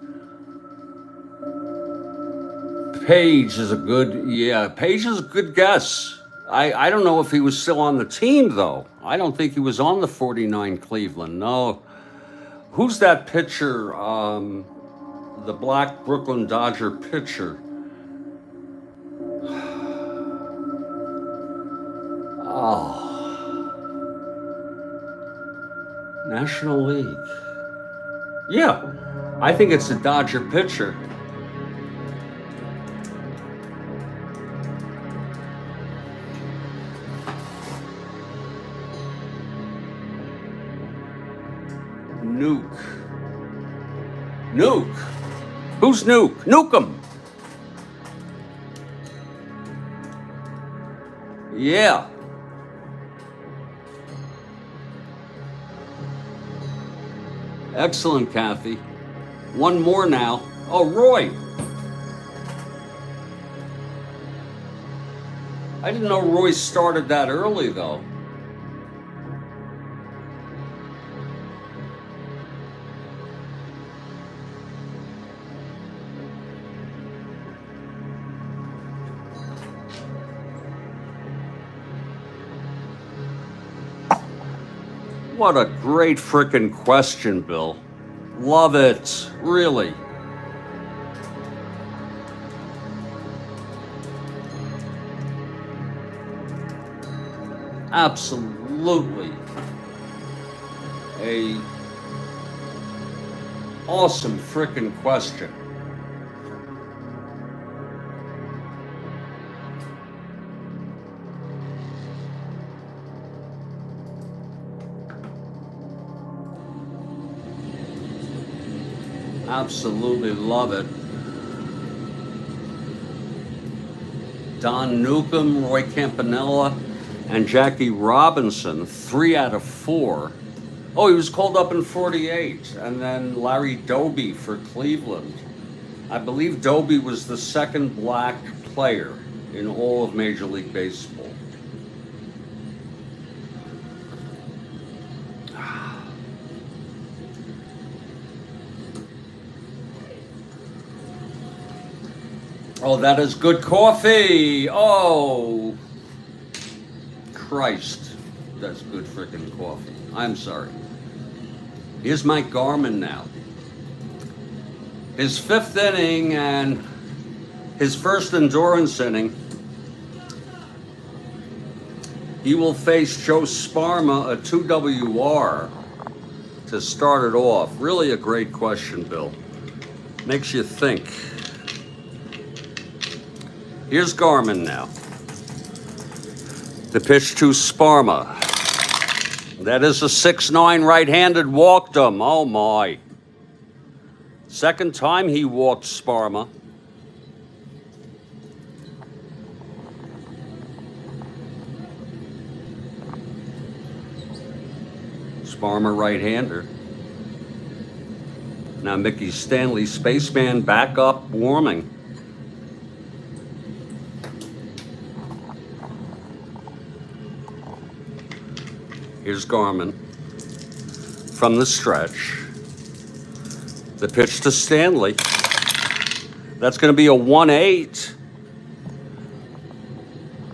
Page is a good guess. I don't know if he was still on the team, though. I don't think he was on the 49 Cleveland. No. Who's that pitcher? The black Brooklyn Dodger pitcher. Oh. National League. Yeah, I think it's a Dodger pitcher. Nuke. Who's Nuke? Nukem. Yeah. Excellent, Kathy. One more now. Oh, Roy. I didn't know Roy started that early, though. What a great frickin' question, Bill. Love it, really. Absolutely. A awesome frickin' question. Absolutely love it. Don Newcomb, Roy Campanella, and Jackie Robinson, 3 out of 4. Oh, he was called up in 48. And then Larry Doby for Cleveland. I believe Doby was the second black player in all of Major League Baseball. Oh, that is good coffee. Oh, Christ. That's good frickin' coffee. I'm sorry. Here's Mike Garman now. His 5th inning and his first endurance inning. He will face Joe Sparma, a 2WR, to start it off. Really a great question, Bill. Makes you think. Here's Garman now. The pitch to Sparma. That is a 6'9" right-handed, walked him. Oh my. Second time he walked Sparma. Sparma right-hander. Now Mickey Stanley, spaceman, back up, warming. Here's Garman from the stretch. The pitch to Stanley. That's going to be a 1-8.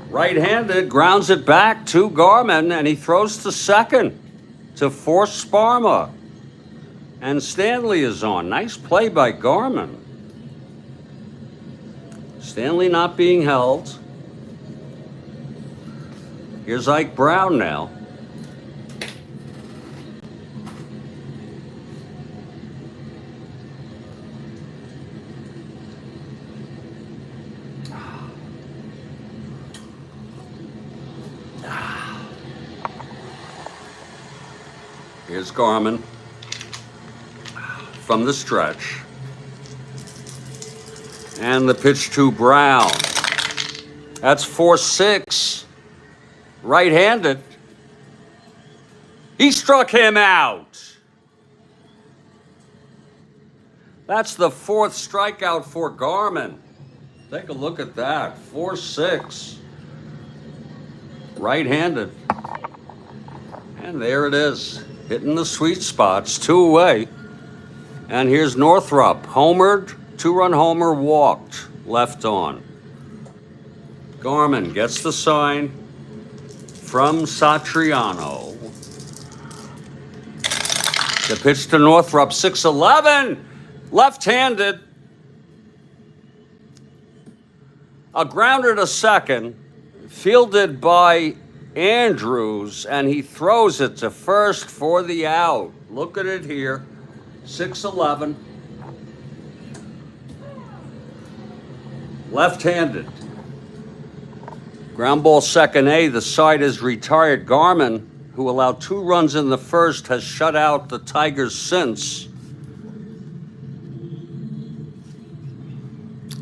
Right-handed, grounds it back to Garman, and he throws to second to force Sparma. And Stanley is on. Nice play by Garman. Stanley not being held. Here's Ike Brown now. Here's Garman from the stretch. And the pitch to Brown. That's 4-6. Right-handed. He struck him out. That's the fourth strikeout for Garman. Take a look at that. 4-6. Right-handed. And there it is. Hitting the sweet spots. 2 away. And here's Northrop. Homered. 2-run homer, walked. Left on. Garman gets the sign from Satriano. The pitch to Northrop. 6-11. Left-handed. A grounder to second. Fielded by Andrews, and he throws it to first for the out. Look at it here. 6-11. Left-handed. Ground ball second A. The side is retired. Garman, who allowed 2 runs in the first, has shut out the Tigers since.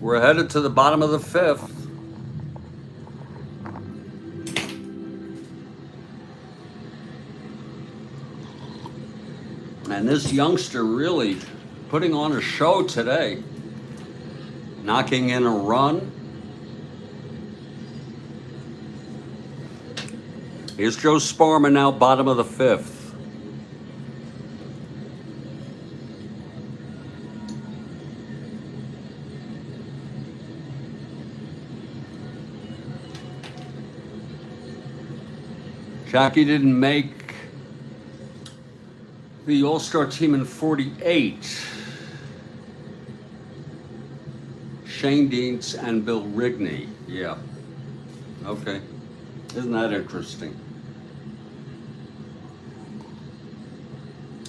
We're headed to the bottom of the 5th. And this youngster really putting on a show today. Knocking in a run. Here's Joe Sparma now, bottom of the 5th. Jackie didn't make the All-Star team in 48. Shane Deans and Bill Rigney. Yeah. Okay. Isn't that interesting?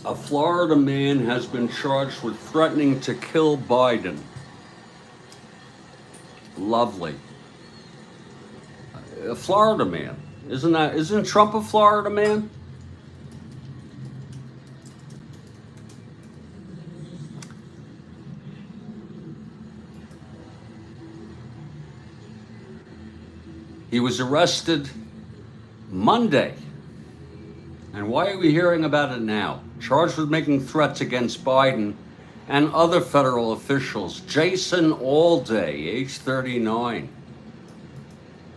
A Florida man has been charged with threatening to kill Biden. Lovely. A Florida man. Isn't Trump a Florida man? He was arrested Monday. And why are we hearing about it now? Charged with making threats against Biden and other federal officials. Jason Alday, age 39.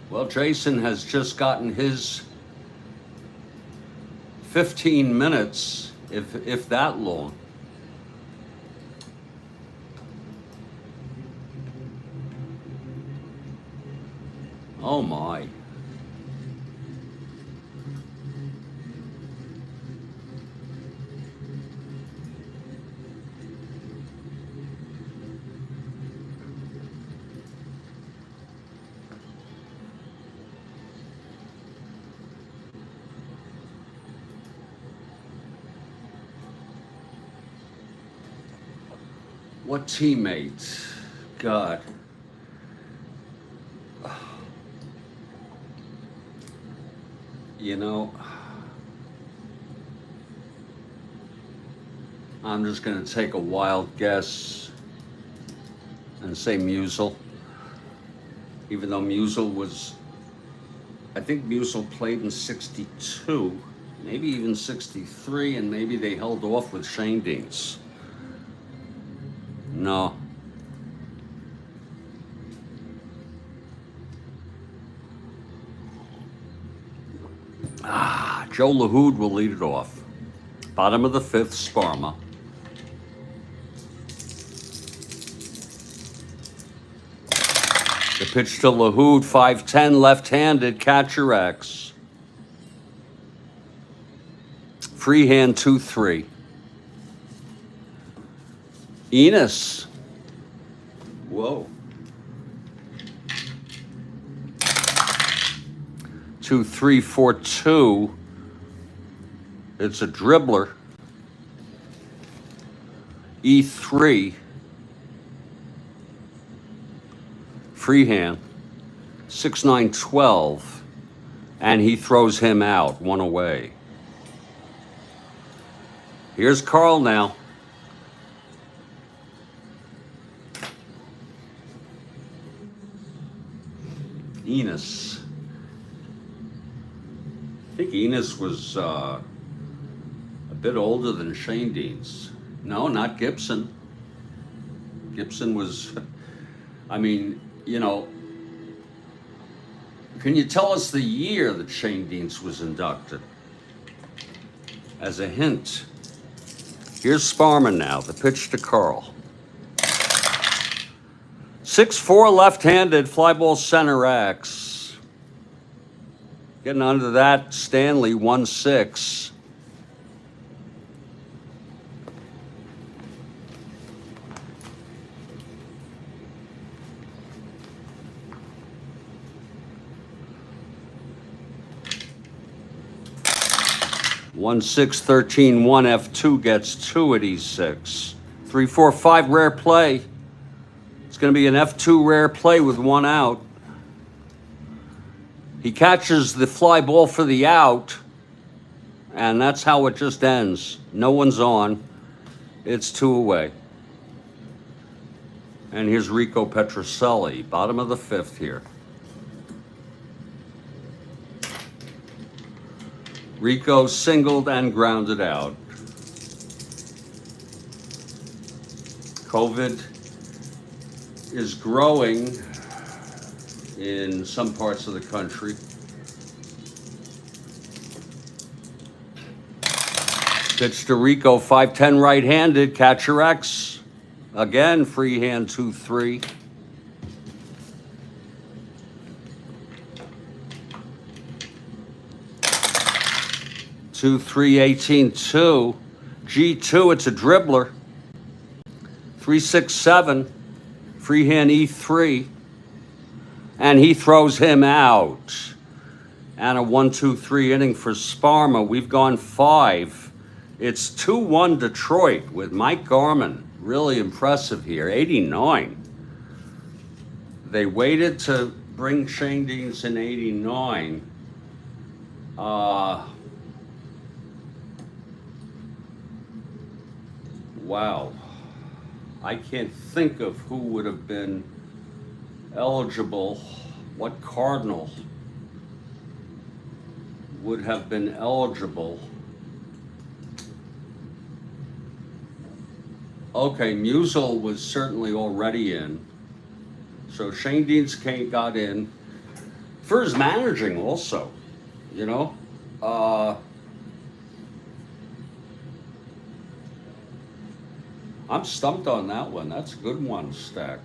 Well, Jason has just gotten his 15 minutes, if that long. Oh my. What teammate? God. You know, I'm just going to take a wild guess and say Musial. Even though Musial was, I think Musial played in 62, maybe even 63, and maybe they held off with Shane Deans. No. Joe LaHood will lead it off. Bottom of the 5th, Sparma. The pitch to LaHood, 5'10", left-handed, catcher X. Freehand, 2-3. Enos. Whoa. 2, 3, 4, 2. It's a dribbler. E3. Freehand. 6, 9, 12. And he throws him out, one away. Here's Karl now. Enos. I think Enos was a bit older than Shane Deans. No, not Gibson. Gibson was, I mean, you know, can you tell us the year that Shane Deans was inducted? As a hint. Here's Sparma now, the pitch to Karl. 6-4 left-handed, fly ball center X. Getting under that, Stanley, 1-6. One 6 13 1 F2 gets 2 at E6. 3 4 5 rare play. It's going to be an F2 rare play with 1 out. He catches the fly ball for the out, and that's how it just ends. No one's on. It's 2 away. And here's Rico Petrocelli, bottom of the 5th here. Rico singled and grounded out. COVID is growing in some parts of the country. Pitch to Rico, 5-10 right-handed, catcher X. Again, freehand 2-3. Two, 3, 18, 2. G2, it's a dribbler. 3, 6, 7. Freehand E3. And he throws him out. And a 1-2-3 inning for Sparma. We've gone 5. It's 2-1 Detroit with Mike Garman. Really impressive here. 89. They waited to bring Shane Deans in 89. Wow. I can't think of who would have been eligible, what Cardinal would have been eligible. Okay, Musial was certainly already in. So Shane Deans got in for his managing also, you know. I'm stumped on that one. That's a good one, Stack.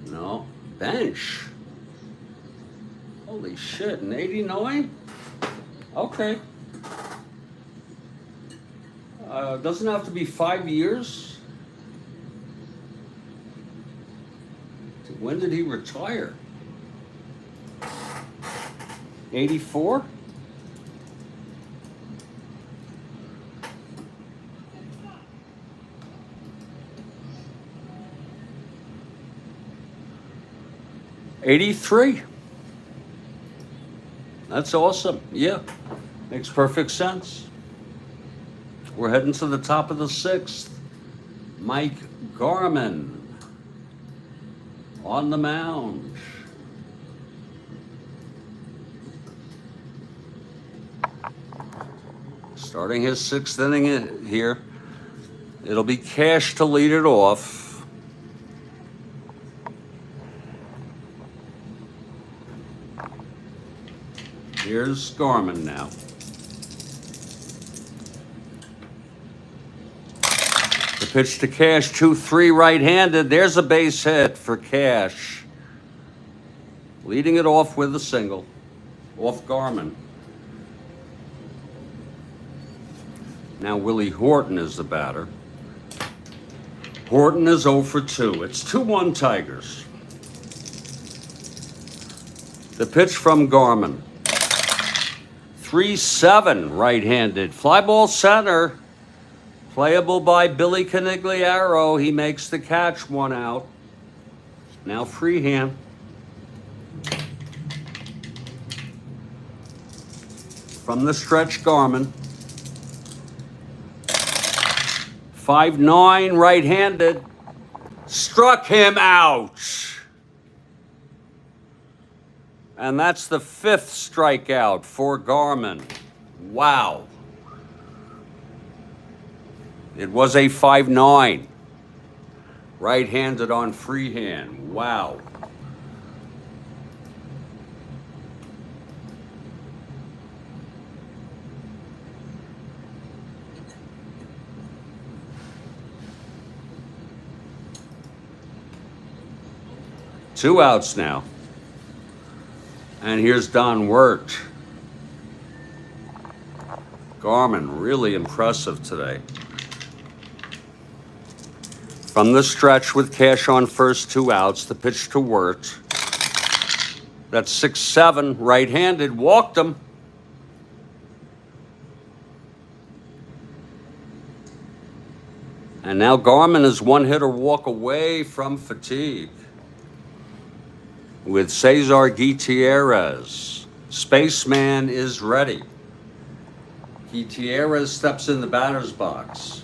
No, bench. Holy shit, in 89? Okay. Doesn't have to be 5 years. When did he retire? 84? '83. That's awesome. Yeah, makes perfect sense. We're heading to the top of the 6th. Mike Garman on the mound. Starting his 6th inning here. It'll be Cash to lead it off. Here's Garman now. The pitch to Cash, 2-3 right-handed. There's a base hit for Cash. Leading it off with a single, off Garman. Now Willie Horton is the batter. Horton is 0 for 2. It's 2-1 Tigers. The pitch from Garman. 3-7 right-handed. Fly ball center. Playable by Billy Canigliaro. He makes the catch, 1 out. Now freehand. From the stretch, Garman. 5-9 right-handed. Struck him out. And that's the 5th strikeout for Garman. Wow. It was a 5-9. Right-handed on freehand. Wow. Two outs now. And here's Don Wirt. Garman, really impressive today. From the stretch with Cash on first, 2 outs. The pitch to Wirt. That's 6-7, right-handed. Walked him. And now Garman is 1-hitter walk away from fatigue. With Cesar Gutierrez. Spaceman is ready. Gutierrez steps in the batter's box.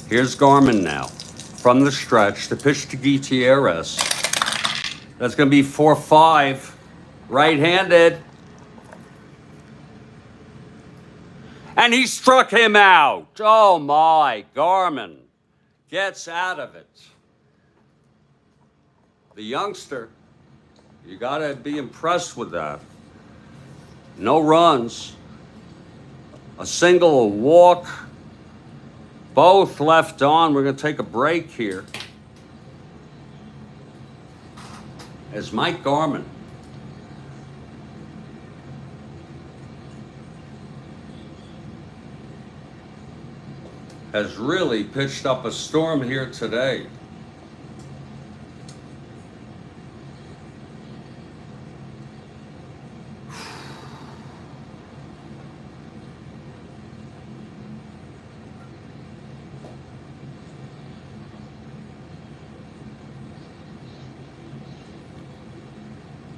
Here's Garman now. From the stretch, the pitch to Gutierrez. That's going to be 4-5. Right-handed. And he struck him out. Oh my, Garman gets out of it. The youngster, you got to be impressed with that. No runs, a single, a walk, both left on. We're going to take a break here. As Mike Garman has really pitched up a storm here today.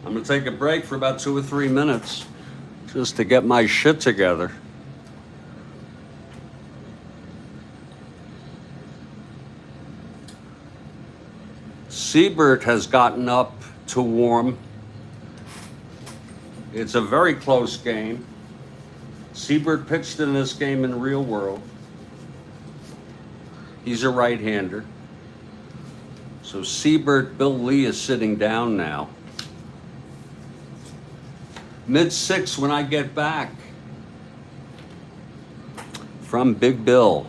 I'm going to take a break for about 2 or 3 minutes just to get my shit together. Siebert has gotten up to warm. It's a very close game. Siebert pitched in this game in real world. He's a right-hander. So Siebert, Bill Lee is sitting down now. Mid-6 when I get back from Big Bill.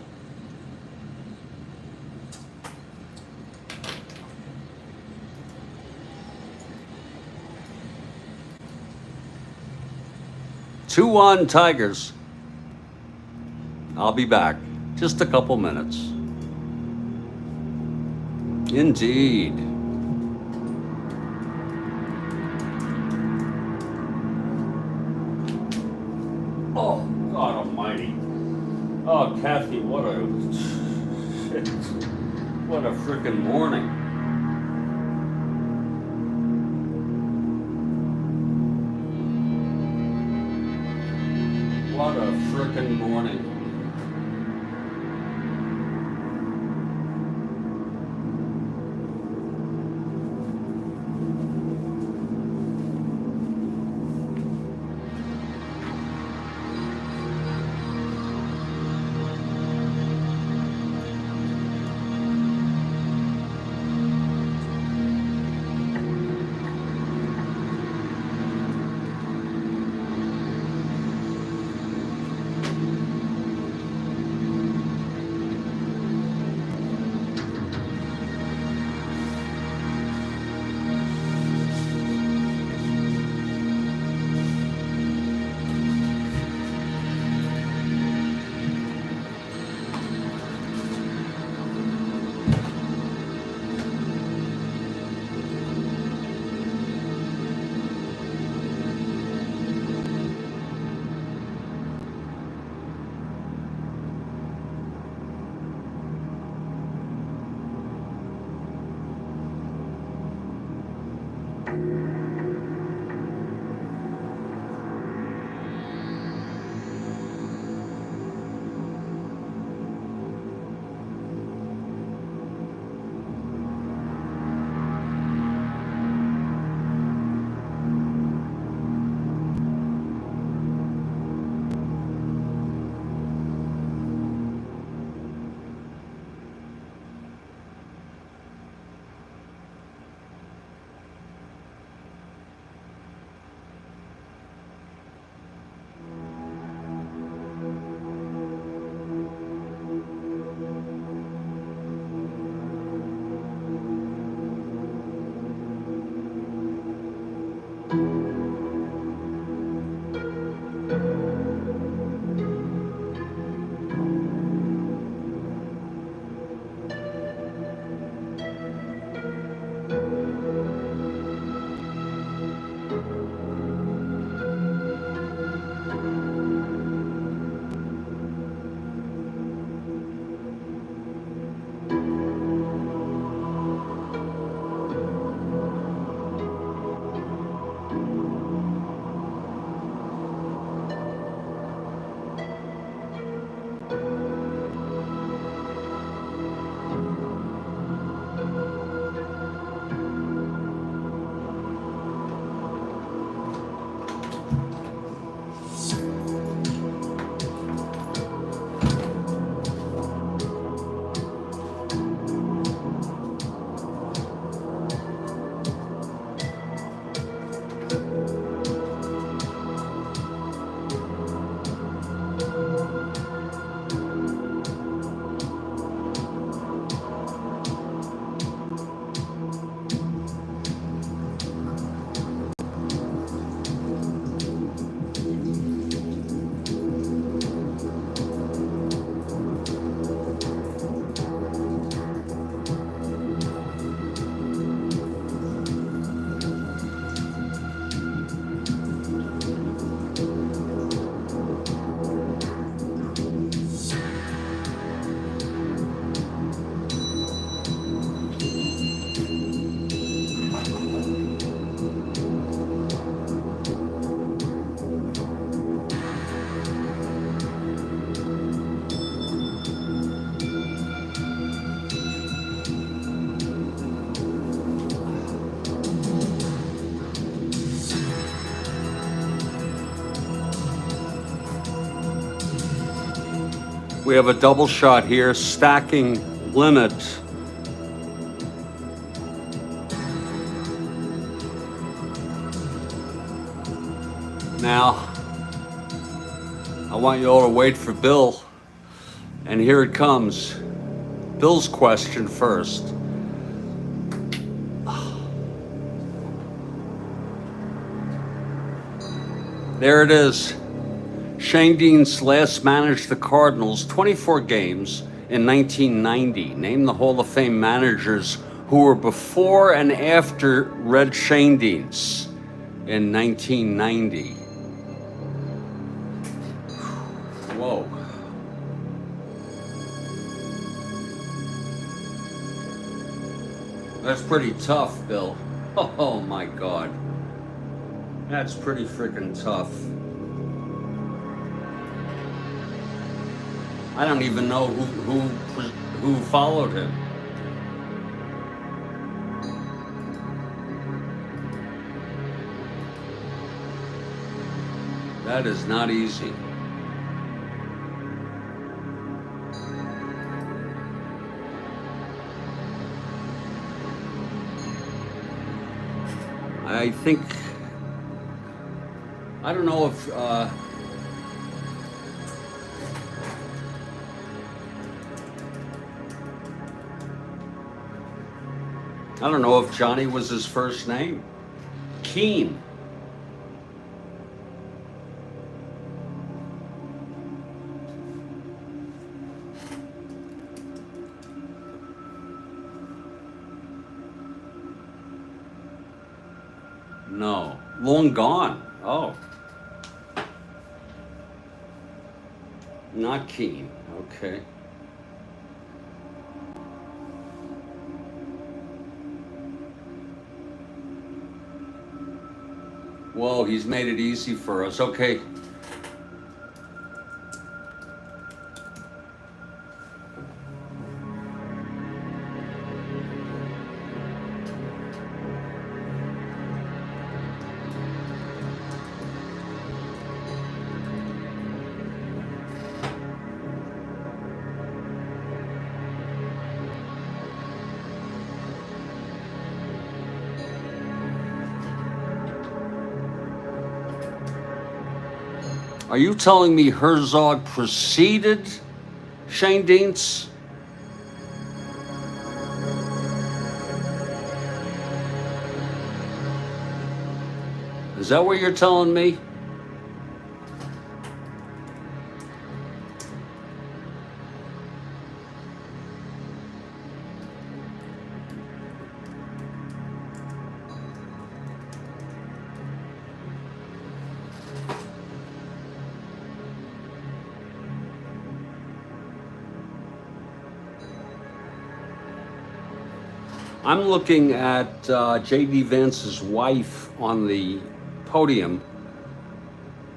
Two-one Tigers. I'll be back. Just a couple minutes. Indeed. Oh, God almighty. Oh, Kathy, what a frickin' morning. What a frickin' morning. We have a double shot here, stacking limit. Now, I want you all to wait for Bill, and here it comes. Bill's question first. There it is. Shane Deans last managed the Cardinals 24 games in 1990. Name the Hall of Fame managers who were before and after Red Shane Deans in 1990. Whoa. That's pretty tough, Bill. Oh my God. That's pretty freaking tough. I don't even know who followed him. That is not easy. I think, I don't know if, I don't know if Johnny was his first name. Keen. No, long gone. Oh. Not Keen, okay. Whoa, he's made it easy for us. Okay. Are you telling me Herzog preceded Shane Deans? Is that what you're telling me? I'm looking at J.D. Vance's wife on the podium,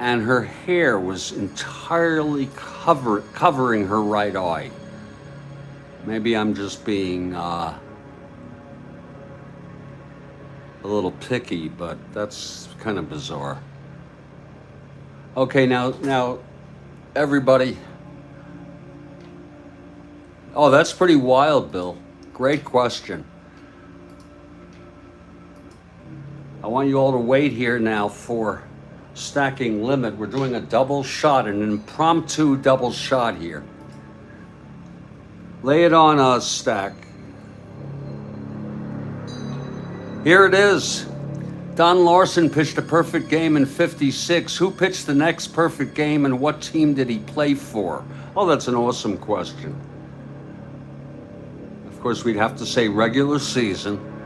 and her hair was entirely covering her right eye. Maybe I'm just being a little picky, but that's kind of bizarre. Okay, now, everybody. Oh, that's pretty wild, Bill. Great question. I want you all to wait here now for stacking limit. We're doing a double shot, an impromptu double shot here. Lay it on us, stack. Here it is. Don Larson pitched a perfect game in 56. Who pitched the next perfect game, and what team did he play for? Oh, that's an awesome question. Of course, we'd have to say regular season.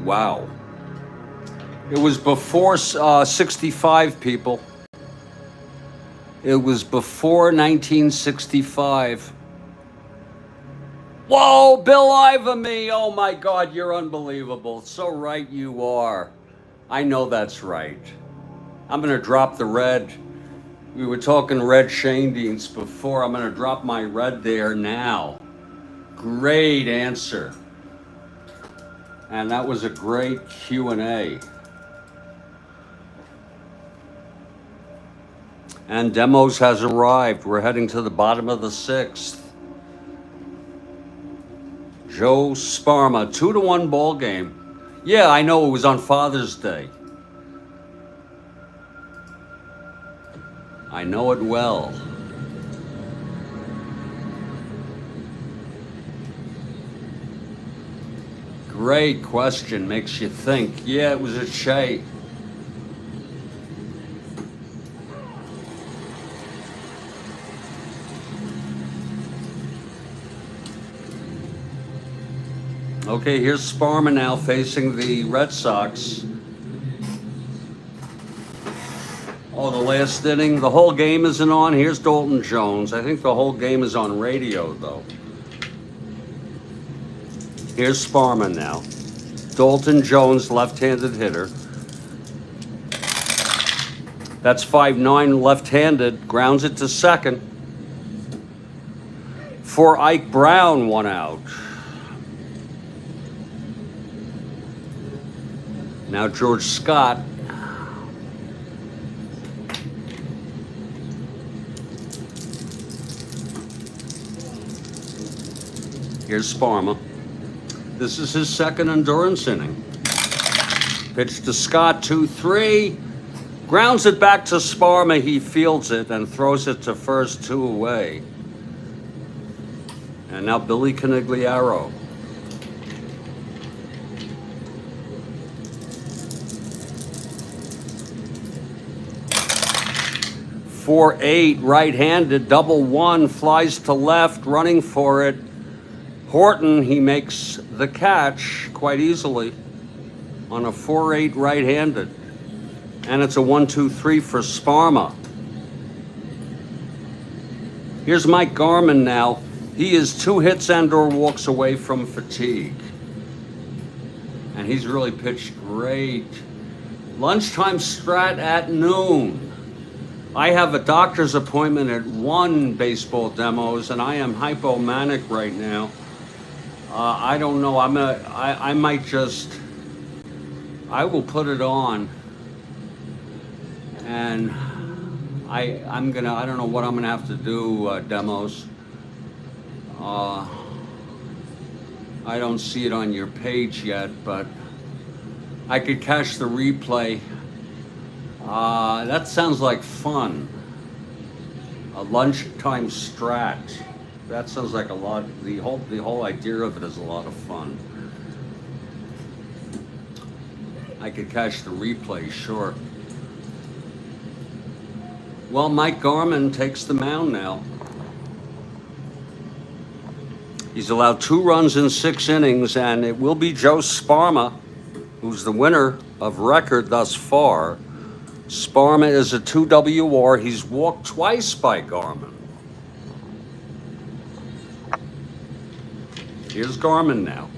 Wow. It was before 65, people. It was before 1965. Whoa, Bill Ivamy. Oh my God, you're unbelievable. So right you are. I know that's right. I'm going to drop the red. We were talking red Shandians before. I'm going to drop my red there now. Great answer. And that was a great Q&A. And Demos has arrived. We're heading to the bottom of the sixth. Joe Sparma, 2-1 ball game. Yeah, I know it was on Father's Day. I know it well. Great question, makes you think. Yeah, it was a Che. Okay, here's Sparma now facing the Red Sox. Oh, the last inning. The whole game isn't on. Here's Dalton Jones. I think the whole game is on radio, though. Here's Sparma now. Dalton Jones, left-handed hitter. That's 5'9", left-handed. Grounds it to second. For Ike Brown, 1 out. Now George Scott. Here's Sparma. This is his second endurance inning. Pitch to Scott, 2-3. Grounds it back to Sparma. He fields it and throws it to first, 2 away. And now Billy Canigliaro. For 8, right-handed, double 1, flies to left, running for it. Horton, he makes the catch quite easily on a 4-8 right-handed. And it's a 1-2-3 for Sparma. Here's Mike Garman now. He is 2 hits and/or walks away from fatigue. And he's really pitched great. Lunchtime strat at noon. I have a doctor's appointment at 1 baseball demos, and I am hypomanic right now. I don't know. I might just. I will put it on, and I'm gonna. I don't know what I'm gonna have to do. Demos. I don't see it on your page yet, but I could catch the replay. That sounds like fun. A lunchtime strat. That sounds like a lot. The whole idea of it is a lot of fun. I could catch the replay, sure. Well, Mike Garman takes the mound now. He's allowed 2 runs in 6 innings, and it will be Joe Sparma, who's the winner of record thus far. Sparma is a 2 WR. He's walked twice by Garman. Here's Garman now.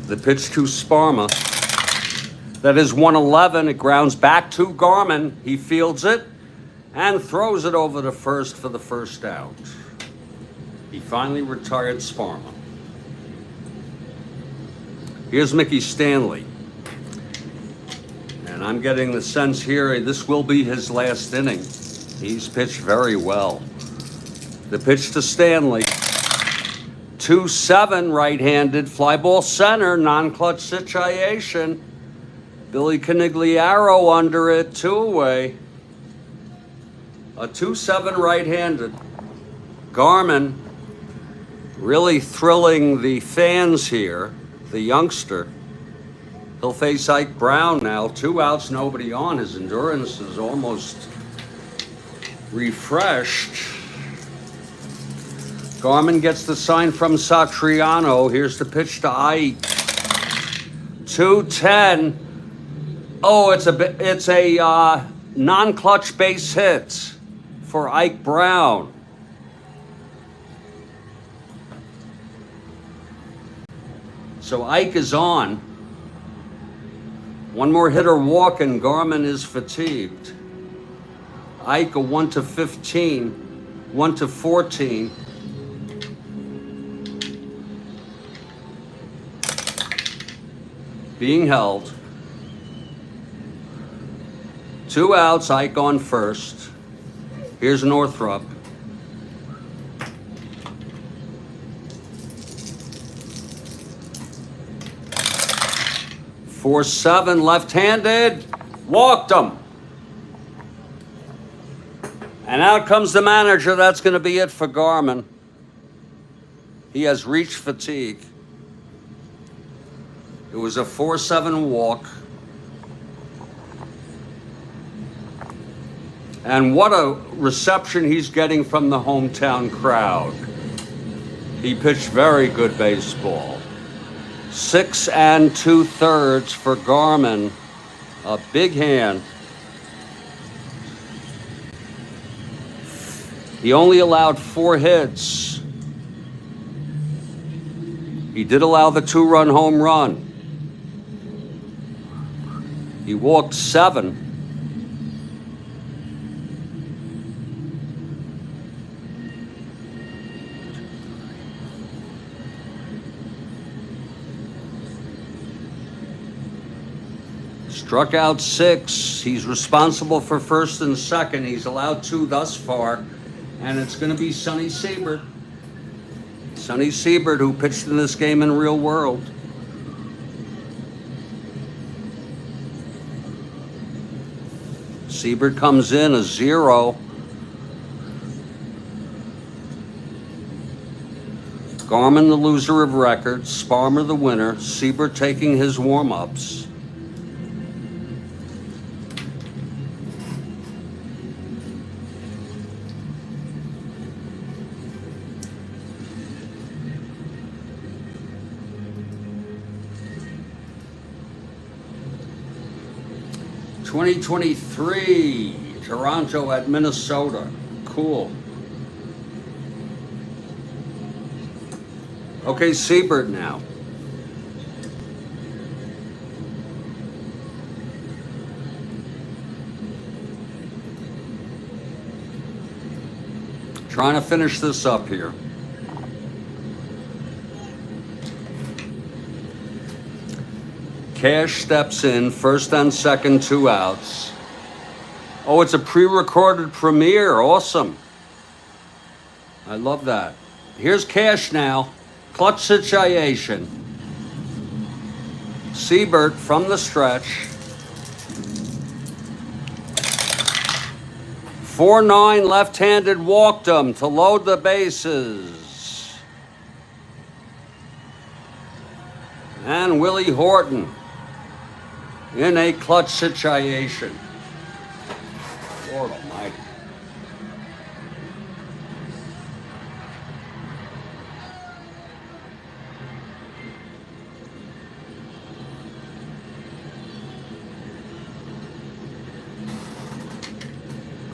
The pitch to Sparma. That is 111. It grounds back to Garman. He fields it and throws it over to first for the first out. He finally retired Sparma. Here's Mickey Stanley. And I'm getting the sense here this will be his last inning. He's pitched very well. The pitch to Stanley. 2-7, right-handed, fly ball center, non-clutch situation. Billy Canigliaro under it, 2 away. A 2-7 right-handed. Garman really thrilling the fans here, the youngster. He'll face Ike Brown now. 2 outs, nobody on. His endurance is almost refreshed. Garman gets the sign from Satriano. Here's the pitch to Ike. 2-10. Oh, it's a non-clutch base hit for Ike Brown. So Ike is on. One more hitter walking. Garman is fatigued. Ike a 1 to 15, 1 to 14. Being held. 2 outs, Ike on first. Here's Northrup. Four seven, left-handed, walked him. And out comes the manager. That's going to be it for Garman. He has reached fatigue. It was a 4-7 walk. And what a reception he's getting from the hometown crowd. He pitched very good baseball. 6 2/3 for Garman. A big hand. He only allowed 4 hits. He did allow the 2-run home run. He walked 7. Struck out 6. He's responsible for first and second. He's allowed 2 thus far. And it's going to be Sonny Siebert. Sonny Siebert, who pitched in this game in real world. Siebert comes in a 0. Garman the loser of record. Sparma the winner. Siebert taking his warm-ups. '23, Toronto at Minnesota. Cool. Okay, Siebert now. Trying to finish this up here. Cash steps in, first and second, 2 outs. Oh, it's a pre-recorded premiere. Awesome. I love that. Here's Cash now. Clutch situation. Siebert from the stretch. 4-9 left-handed, walked him to load the bases. And Willie Horton in a clutch situation. Lord almighty.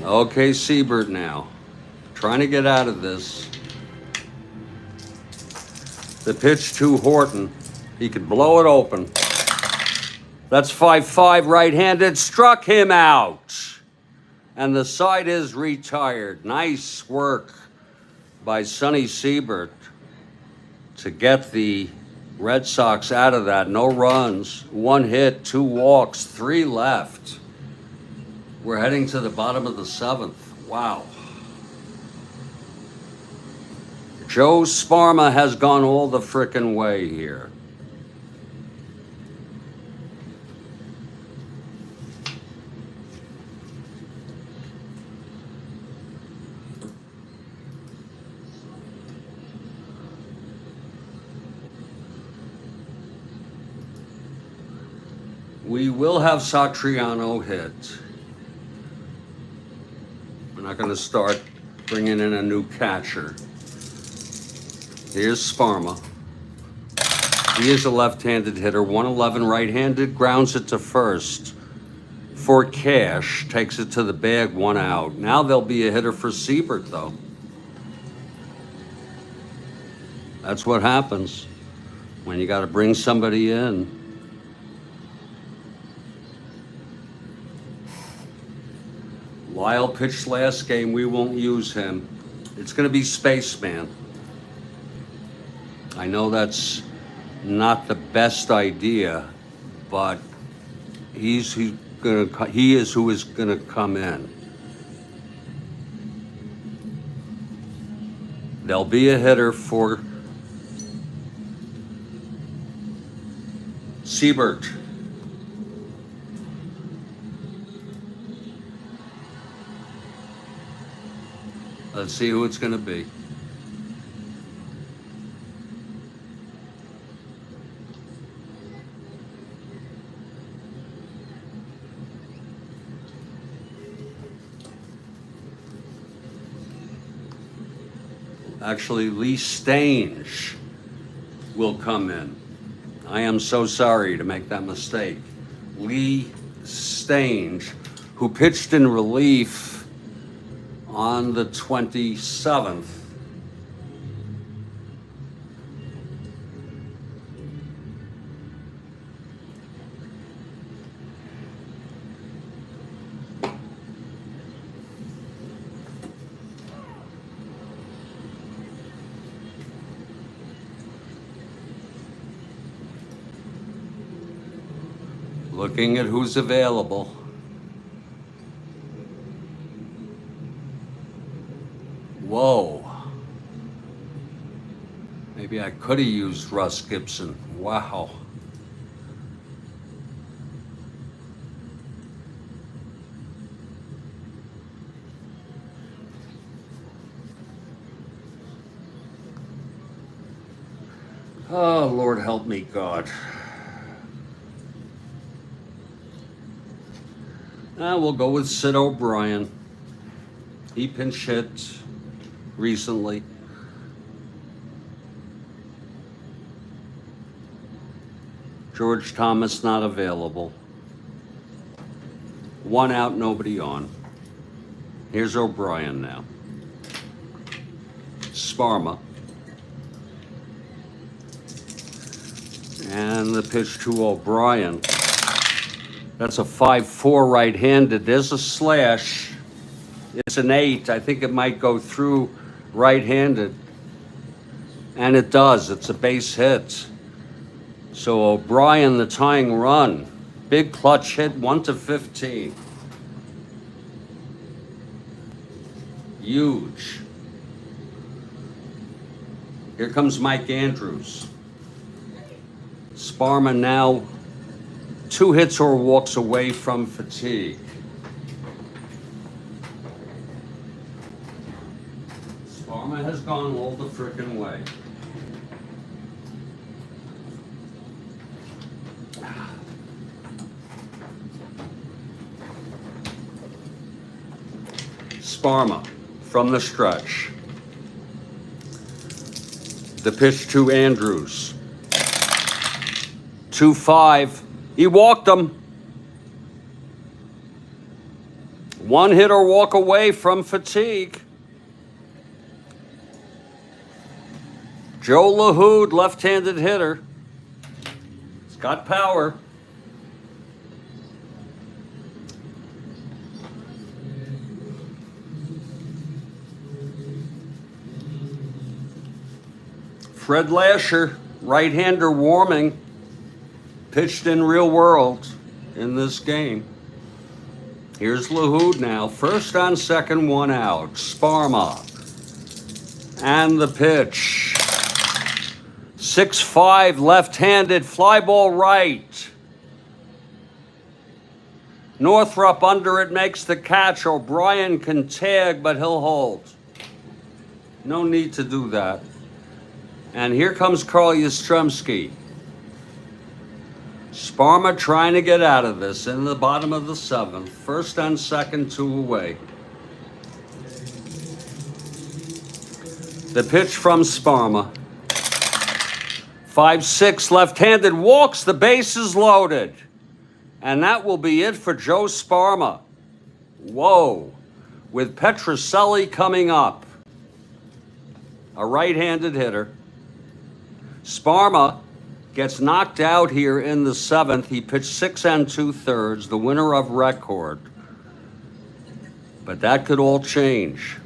Okay, Siebert now. Trying to get out of this. The pitch to Horton. He could blow it open. That's 5-5 right-handed. Struck him out. And the side is retired. Nice work by Sonny Siebert to get the Red Sox out of that. No runs, 1 hit, 2 walks, 3 left. We're heading to the bottom of the 7th. Wow. Joe Sparma has gone all the frickin' way here. We will have Satriano hit. We're not going to start bringing in a new catcher. Here's Sparma. He is a left-handed hitter. 111 right-handed, grounds it to first. For Cash, takes it to the bag, 1 out. Now there'll be a hitter for Siebert, though. That's what happens. when you got to bring somebody in. Lyle pitched last game. We won't use him. It's going to be Spaceman. I know that's not the best idea, but he is who is going to come in. There'll be a hitter for Siebert. Let's see who it's going to be. Actually, Lee Stange will come in. I am so sorry to make that mistake. Lee Stange, who pitched in relief on the 27th. Looking at who's available. Whoa. Maybe I could have used Russ Gibson. Wow. Oh, Lord help me, God. We'll go with Sid O'Brien. He pinch hit recently. George Thomas not available. 1 out, nobody on. Here's O'Brien now. Sparma. And the pitch to O'Brien. That's a 5-4 right-handed. There's a slash. It's an 8. I think it might go through right-handed. And it does. It's a base hit. So O'Brien, the tying run. Big clutch hit, 1-15. Huge. Here comes Mike Andrews. Sparma now 2 hits or walks away from fatigue. Sparma has gone all the frickin' way. Sparma from the stretch. The pitch to Andrews. 2-5. He walked him. 1 hit or walk away from fatigue. Joe LaHood, left-handed hitter. He's got power. Fred Lasher, right-hander warming. Pitched in real world in this game. Here's LaHood now. First on second, 1 out. Sparma. And the pitch. 6-5 left-handed fly ball right. Northrup under it makes the catch. O'Brien can tag, but he'll hold. No need to do that. And here comes Karl Yastrzemski. Sparma trying to get out of this in the bottom of the 7th. First on second, 2 away. The pitch from Sparma. 5-6 left-handed walks. The base is loaded. And that will be it for Joe Sparma. Whoa. With Petrocelli coming up. A right-handed hitter. Sparma Gets knocked out here in the 7th. He pitched 6 2/3, the winner of record. But that could all change.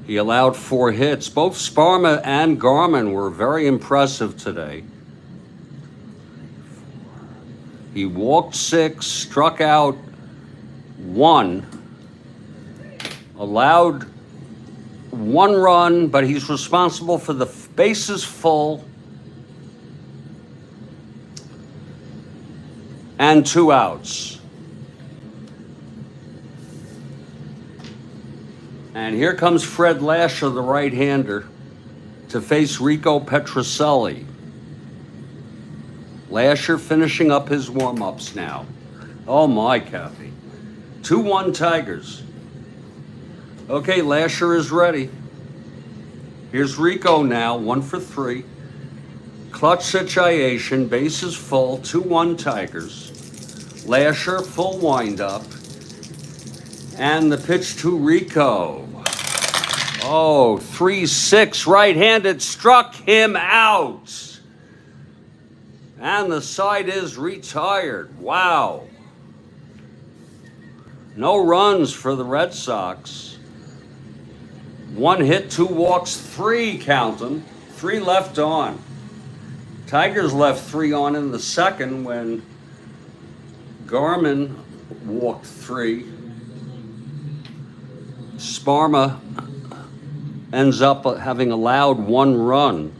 He allowed 4 hits. Both Sparma and Garman were very impressive today. He walked 6, struck out 1, allowed 1 run, but he's responsible for the bases full and 2 outs. And here comes Fred Lasher, the right-hander, to face Rico Petrocelli. Lasher finishing up his warm-ups now. Oh my, Kathy. 2-1 Tigers. Okay, Lasher is ready. Here's Rico now, 1 for 3. Clutch situation, bases full, 2-1 Tigers. Lasher, full windup. And the pitch to Rico. Oh, 3-6, right-handed, struck him out. And the side is retired. Wow. No runs for the Red Sox. 1 hit, 2 walks, 3, count them. 3 left on. Tigers left 3 on in the 2nd when Garman walked 3. Sparma ends up having allowed 1 run.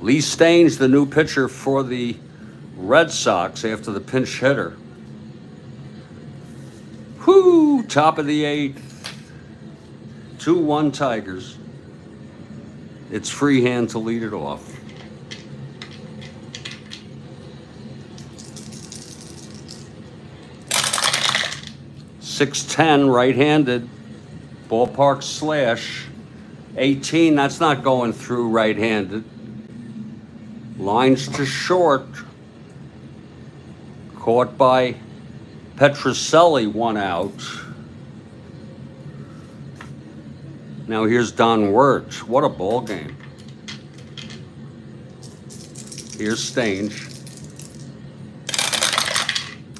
Lee Staines, the new pitcher for the Red Sox after the pinch hitter. Whoo! Top of the 8th. 2-1 Tigers. It's Freehand to lead it off. .610 right-handed. Ballpark slash. 18, that's not going through right-handed. Lines to short. Caught by Petrocelli, 1 out. Now here's Don Wirtz. What a ball game. Here's Staines.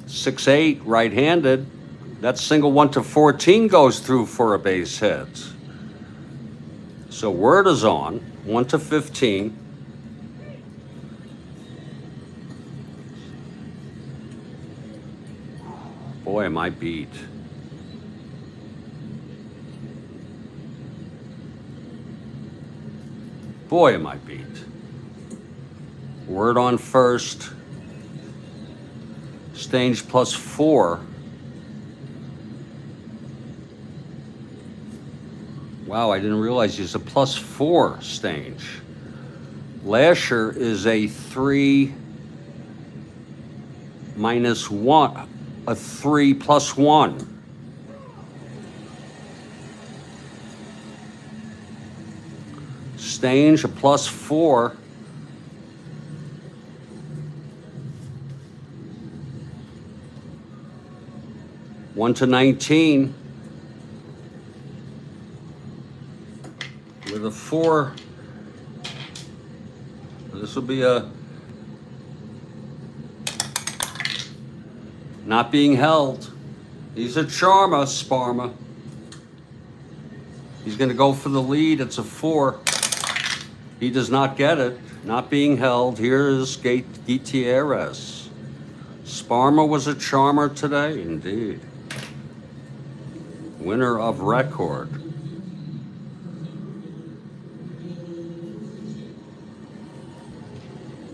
6-8, right-handed. That single 1 to 14 goes through for a base hit. So Word is on, 1 to 15. Boy, am I beat. Boy, am I beat. Word on first. Staines +4. Wow, I didn't realize he's a +4 Staines. Lasher is a 3 -1. A 3 +1. Staines a +4. One to 19. With a 4. This will be a not being held. He's a charmer, Sparma. He's going to go for the lead. It's a 4. He does not get it. Not being held. Here is Gutierrez. Sparma was a charmer today, indeed. Winner of record.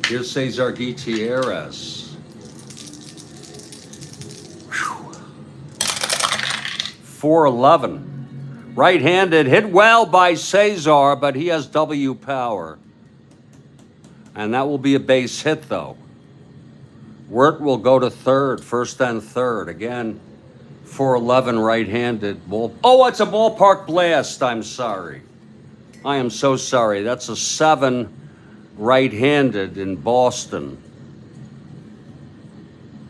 Here's Cesar Gutierrez. 411. Right-handed, hit well by Cesar, but he has W power. And that will be a base hit, though. Wirt will go to third, first and third. Again, 411 right-handed ball. Oh, it's a ballpark blast. I'm sorry. I am so sorry. That's a 7 right-handed in Boston.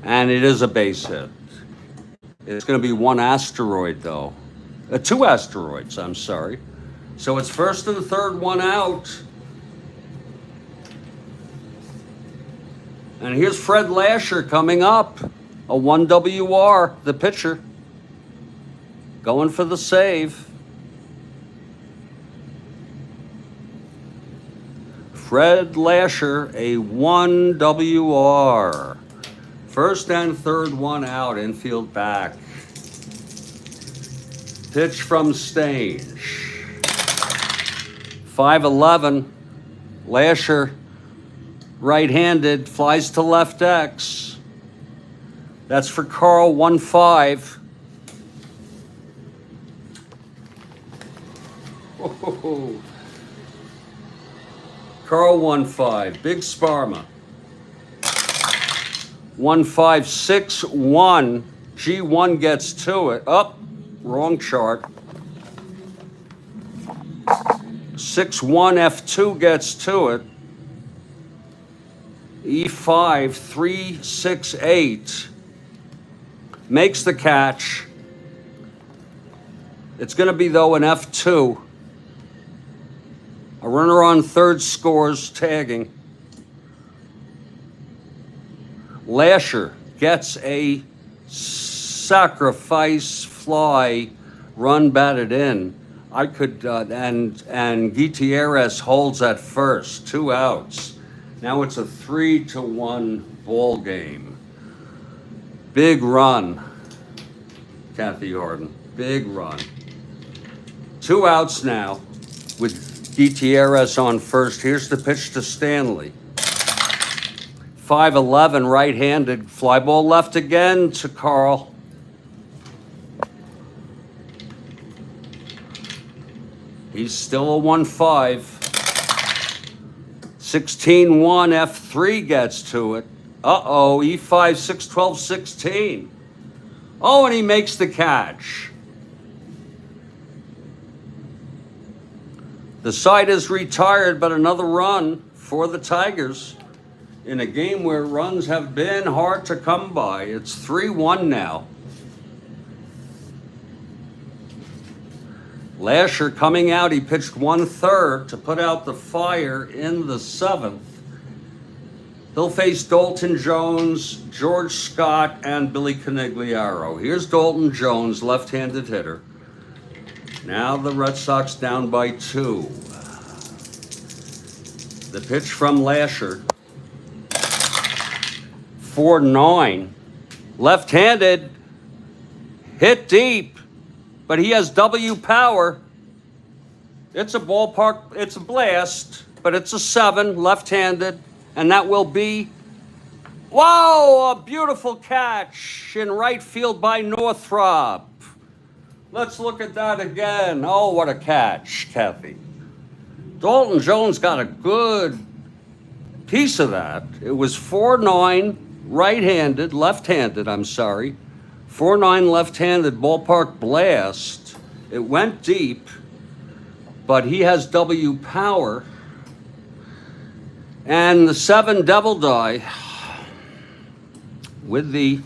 And it is a base hit. It's going to be 1 asteroid, though. 2 asteroids, I'm sorry. So it's first and third, 1 out. And here's Fred Lasher coming up. A 1 WR, the pitcher. Going for the save. Fred Lasher, a 1 WR. First and third, 1 out, infield back. Pitch from Stange. 5-11. Lasher, right-handed, flies to left X. That's for Karl, 1-5. Oh. Karl, 1-5. Big Sparma. 1-5-6-1. G1 gets to it. Up. Wrong chart. 6-1 F2 gets to it. E5 3-6-8. Makes the catch. It's going to be, though, an F2. A runner on third scores, tagging. Lasher gets a sacrifice fly, run batted in. I could, and Gutierrez holds at first, 2 outs. Now it's a 3-1 ball game. Big run, Kathy Harden. Big run. 2 outs now with Gutierrez on first. Here's the pitch to Stanley. 5-11 right-handed. Fly ball left again to Karl. He's still a 1-5. 16-1 F3 gets to it. Uh-oh, E5 6-12 16. Oh, and he makes the catch. The side is retired, but another run for the Tigers in a game where runs have been hard to come by. It's 3-1 now. Lasher coming out, he pitched 1/3 to put out the fire in the 7th. He'll face Dalton Jones, George Scott, and Billy Canigliaro. Here's Dalton Jones, left-handed hitter. Now the Red Sox down by 2. The pitch from Lasher. 4-9. Left-handed. Hit deep. But he has W power. It's a ballpark. It's a blast. But it's a 7. Left-handed. And that will be... Wow! A beautiful catch in right field by Northrop. Let's look at that again. Oh, what a catch, Kathy. Dalton Jones got a good piece of that. It was 4-9 right-handed, left-handed, I'm sorry. 4-9 left-handed ballpark blast. It went deep, but he has W power. And the 7 Devil Die with the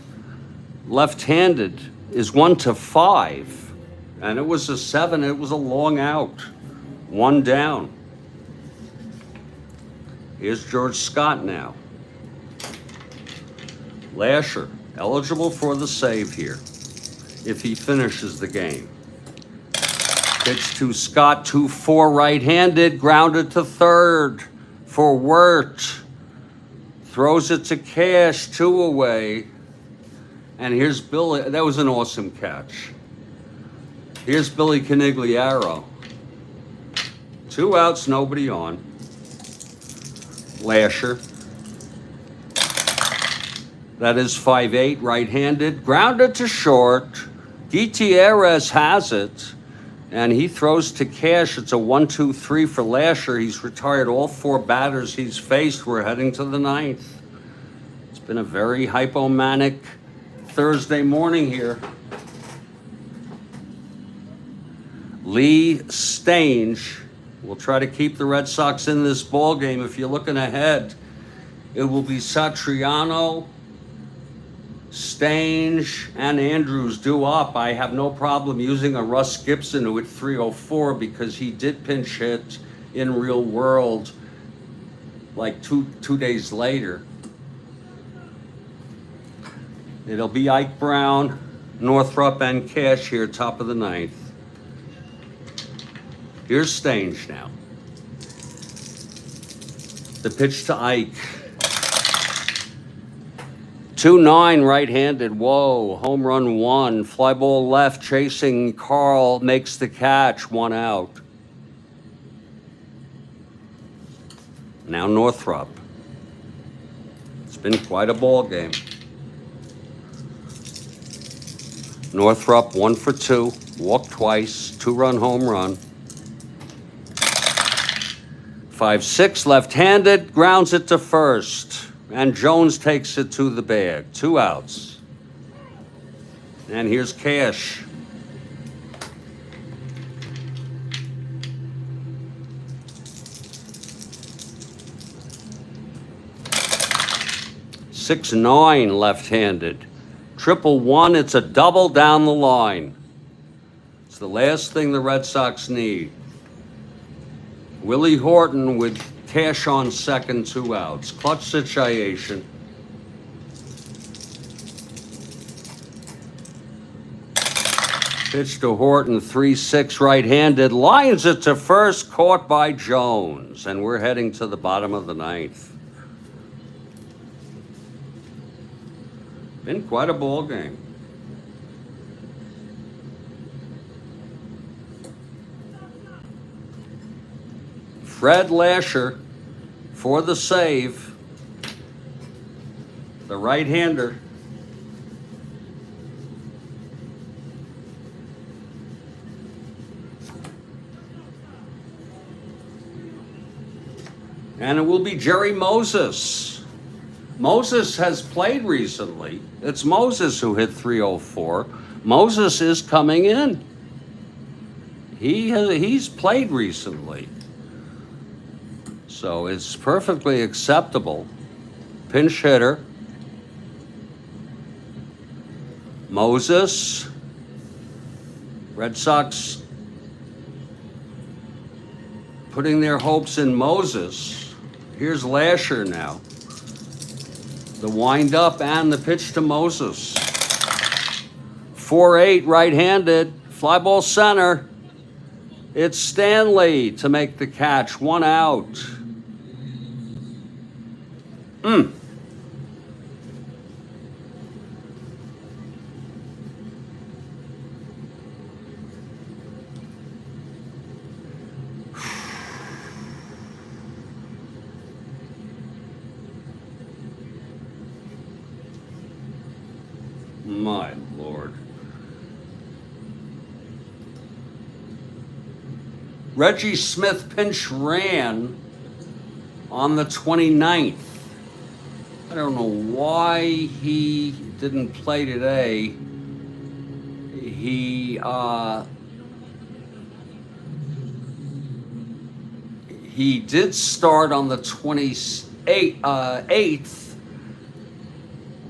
left-handed is 1-5. And it was a 7. It was a long out. 1 down. Here's George Scott now. Lasher, eligible for the save here if he finishes the game. Pitch to Scott, 2-4 right-handed, grounded to third for Wirt. Throws it to Cash, 2 away. And here's Billy. That was an awesome catch. Here's Billy Canigliaro. 2 outs, nobody on. Lasher. That is 5-8, right-handed. Grounded to short. Gutierrez has it. And he throws to Cash. It's a 1-2-3 for Lasher. He's retired all 4 batters he's faced. We're heading to the 9th. It's been a very hypomanic Thursday morning here. Lee Stange will try to keep the Red Sox in this ball game. If you're looking ahead, it will be Satriano, Stange, and Andrews due up. I have no problem using a Russ Gibson who hit 304 because he did pinch hit in real world like two days later. It'll be Ike Brown, Northrup, and Cash here, top of the ninth. Here's Stange now. The pitch to Ike. 2-9 right-handed. Whoa, home run one. Fly ball left, chasing Karl, makes the catch, 1 out. Now Northrup. It's been quite a ball game. Northrup 1 for 2, walked twice, 2-run home run. 5-6 left-handed, grounds it to first, and Jones takes it to the bag. 2 outs. And here's Cash. .6-9 left-handed. 1-1, it's a double down the line. It's the last thing the Red Sox need. Willie Horton with Cash on second, 2 outs. Clutch situation. Pitch to Horton, 3-6 right-handed. Lines it to first, caught by Jones. And we're heading to the bottom of the ninth. Been quite a ball game. Fred Lasher for the save. The right-hander. And it will be Jerry Moses. Moses has played recently. It's Moses who hit 304. Moses is coming in. He's played recently. So it's perfectly acceptable. Pinch hitter. Moses. Red Sox putting their hopes in Moses. Here's Lasher now. The wind-up and the pitch to Moses. 4-8 right-handed. Fly ball center. It's Stanley to make the catch. 1 out. My Lord. Reggie Smith pinch ran on the 29th. I don't know why he didn't play today. He did start on the 8th.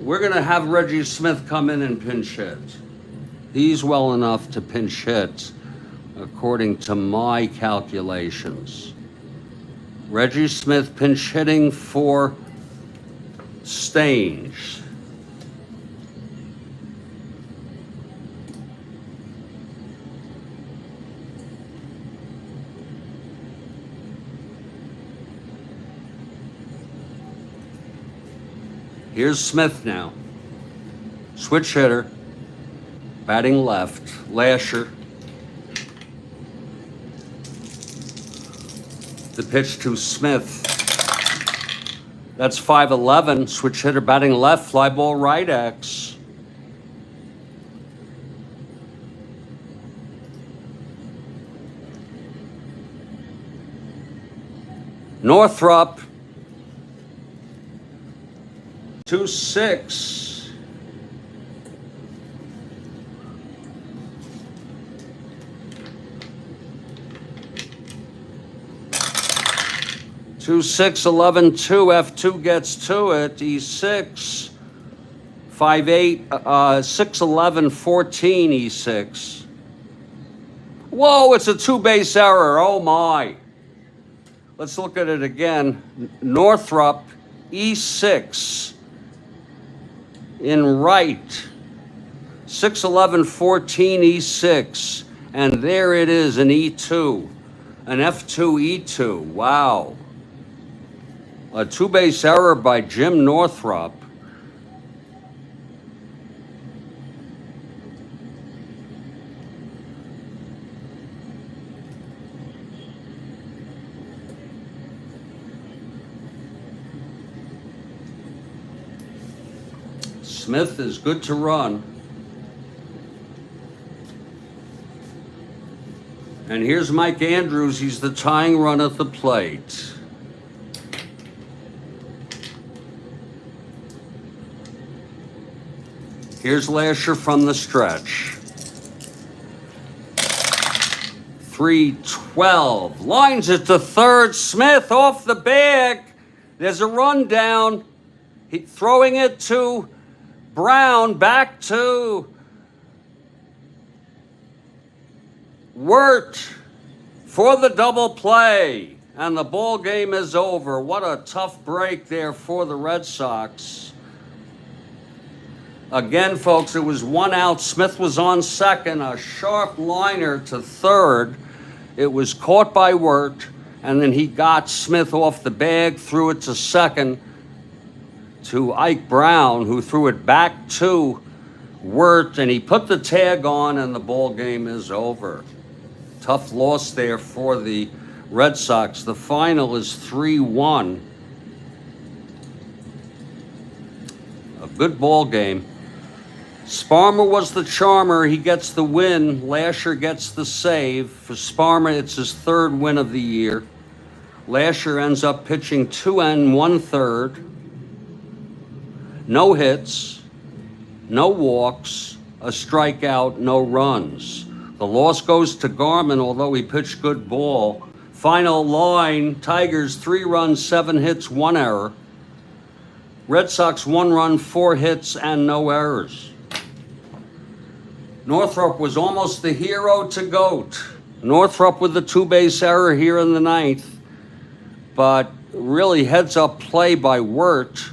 We're going to have Reggie Smith come in and pinch hit. He's well enough to pinch hit, according to my calculations. Reggie Smith pinch hitting for Stange. Here's Smith now. Switch hitter. Batting left. Lasher. The pitch to Smith. That's 5-11. Switch hitter batting left. Fly ball right X. Northrup. 2-6. 2, 6, 11, 2. F2 gets to it. E6. 5, 8, 6, 11, 14, E6. Whoa, it's a two-base error. Oh, my. Let's look at it again. Northrop, E6 in right. 6, 11, 14, E6. And there it is, an E2. An F2, E2. Wow. A two-base error by Jim Northrop. Smith is good to run. And here's Mike Andrews. He's the tying run at the plate. Here's Lasher from the stretch. 3-12. Lines it to third. Smith off the bag. There's a run down. Throwing it to Brown. Back to Wirt for the double play. And the ball game is over. What a tough break there for the Red Sox. Again, folks, it was 1 out. Smith was on second. A sharp liner to third. It was caught by Wirt, and then he got Smith off the bag, threw it to second to Ike Brown, who threw it back to Wirt, and he put the tag on, and the ball game is over. Tough loss there for the Red Sox. The final is 3-1. A good ball game. Sparma was the charmer. He gets the win. Lasher gets the save. For Sparma, it's his third win of the year. Lasher ends up pitching 2 1/3. No hits, no walks, a strikeout, no runs. The loss goes to Garman, although he pitched good ball. Final line, Tigers 3 runs, 7 hits, 1 error. Red Sox 1 run, 4 hits, and no errors. Northrop was almost the hero to GOAT. Northrop with the two-base error here in the 9th, but really heads-up play by Wirt.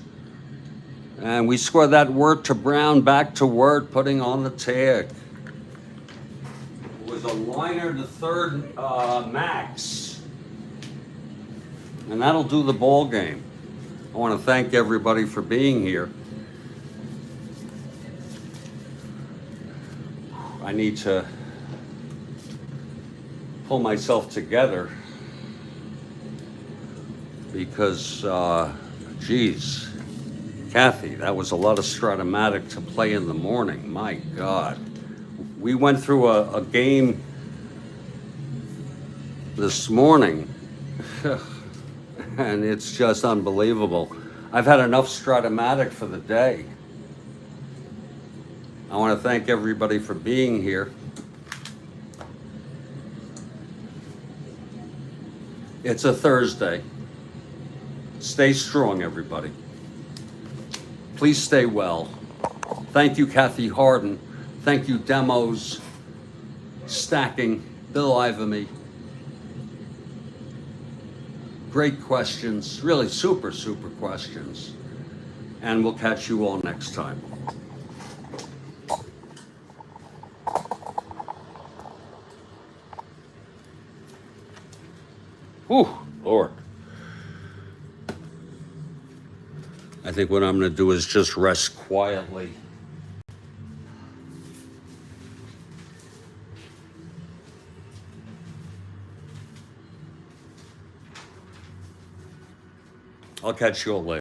And we score that Wirt to Brown, back to Wirt, putting on the tag. It was a liner to third, Max. And that'll do the ball game. I want to thank everybody for being here. I need to pull myself together because, geez, Kathy, that was a lot of Strat-O-Matic to play in the morning. My God. We went through a game this morning, and it's just unbelievable. I've had enough Strat-O-Matic for the day. I want to thank everybody for being here. It's a Thursday. Stay strong, everybody. Please stay well. Thank you, Kathy Harden. Thank you, Demos, Stacking, Bill Ivamy. Great questions, really super, super questions. And we'll catch you all next time. Whew, Lord. I think what I'm going to do is just rest quietly. I'll catch you all later.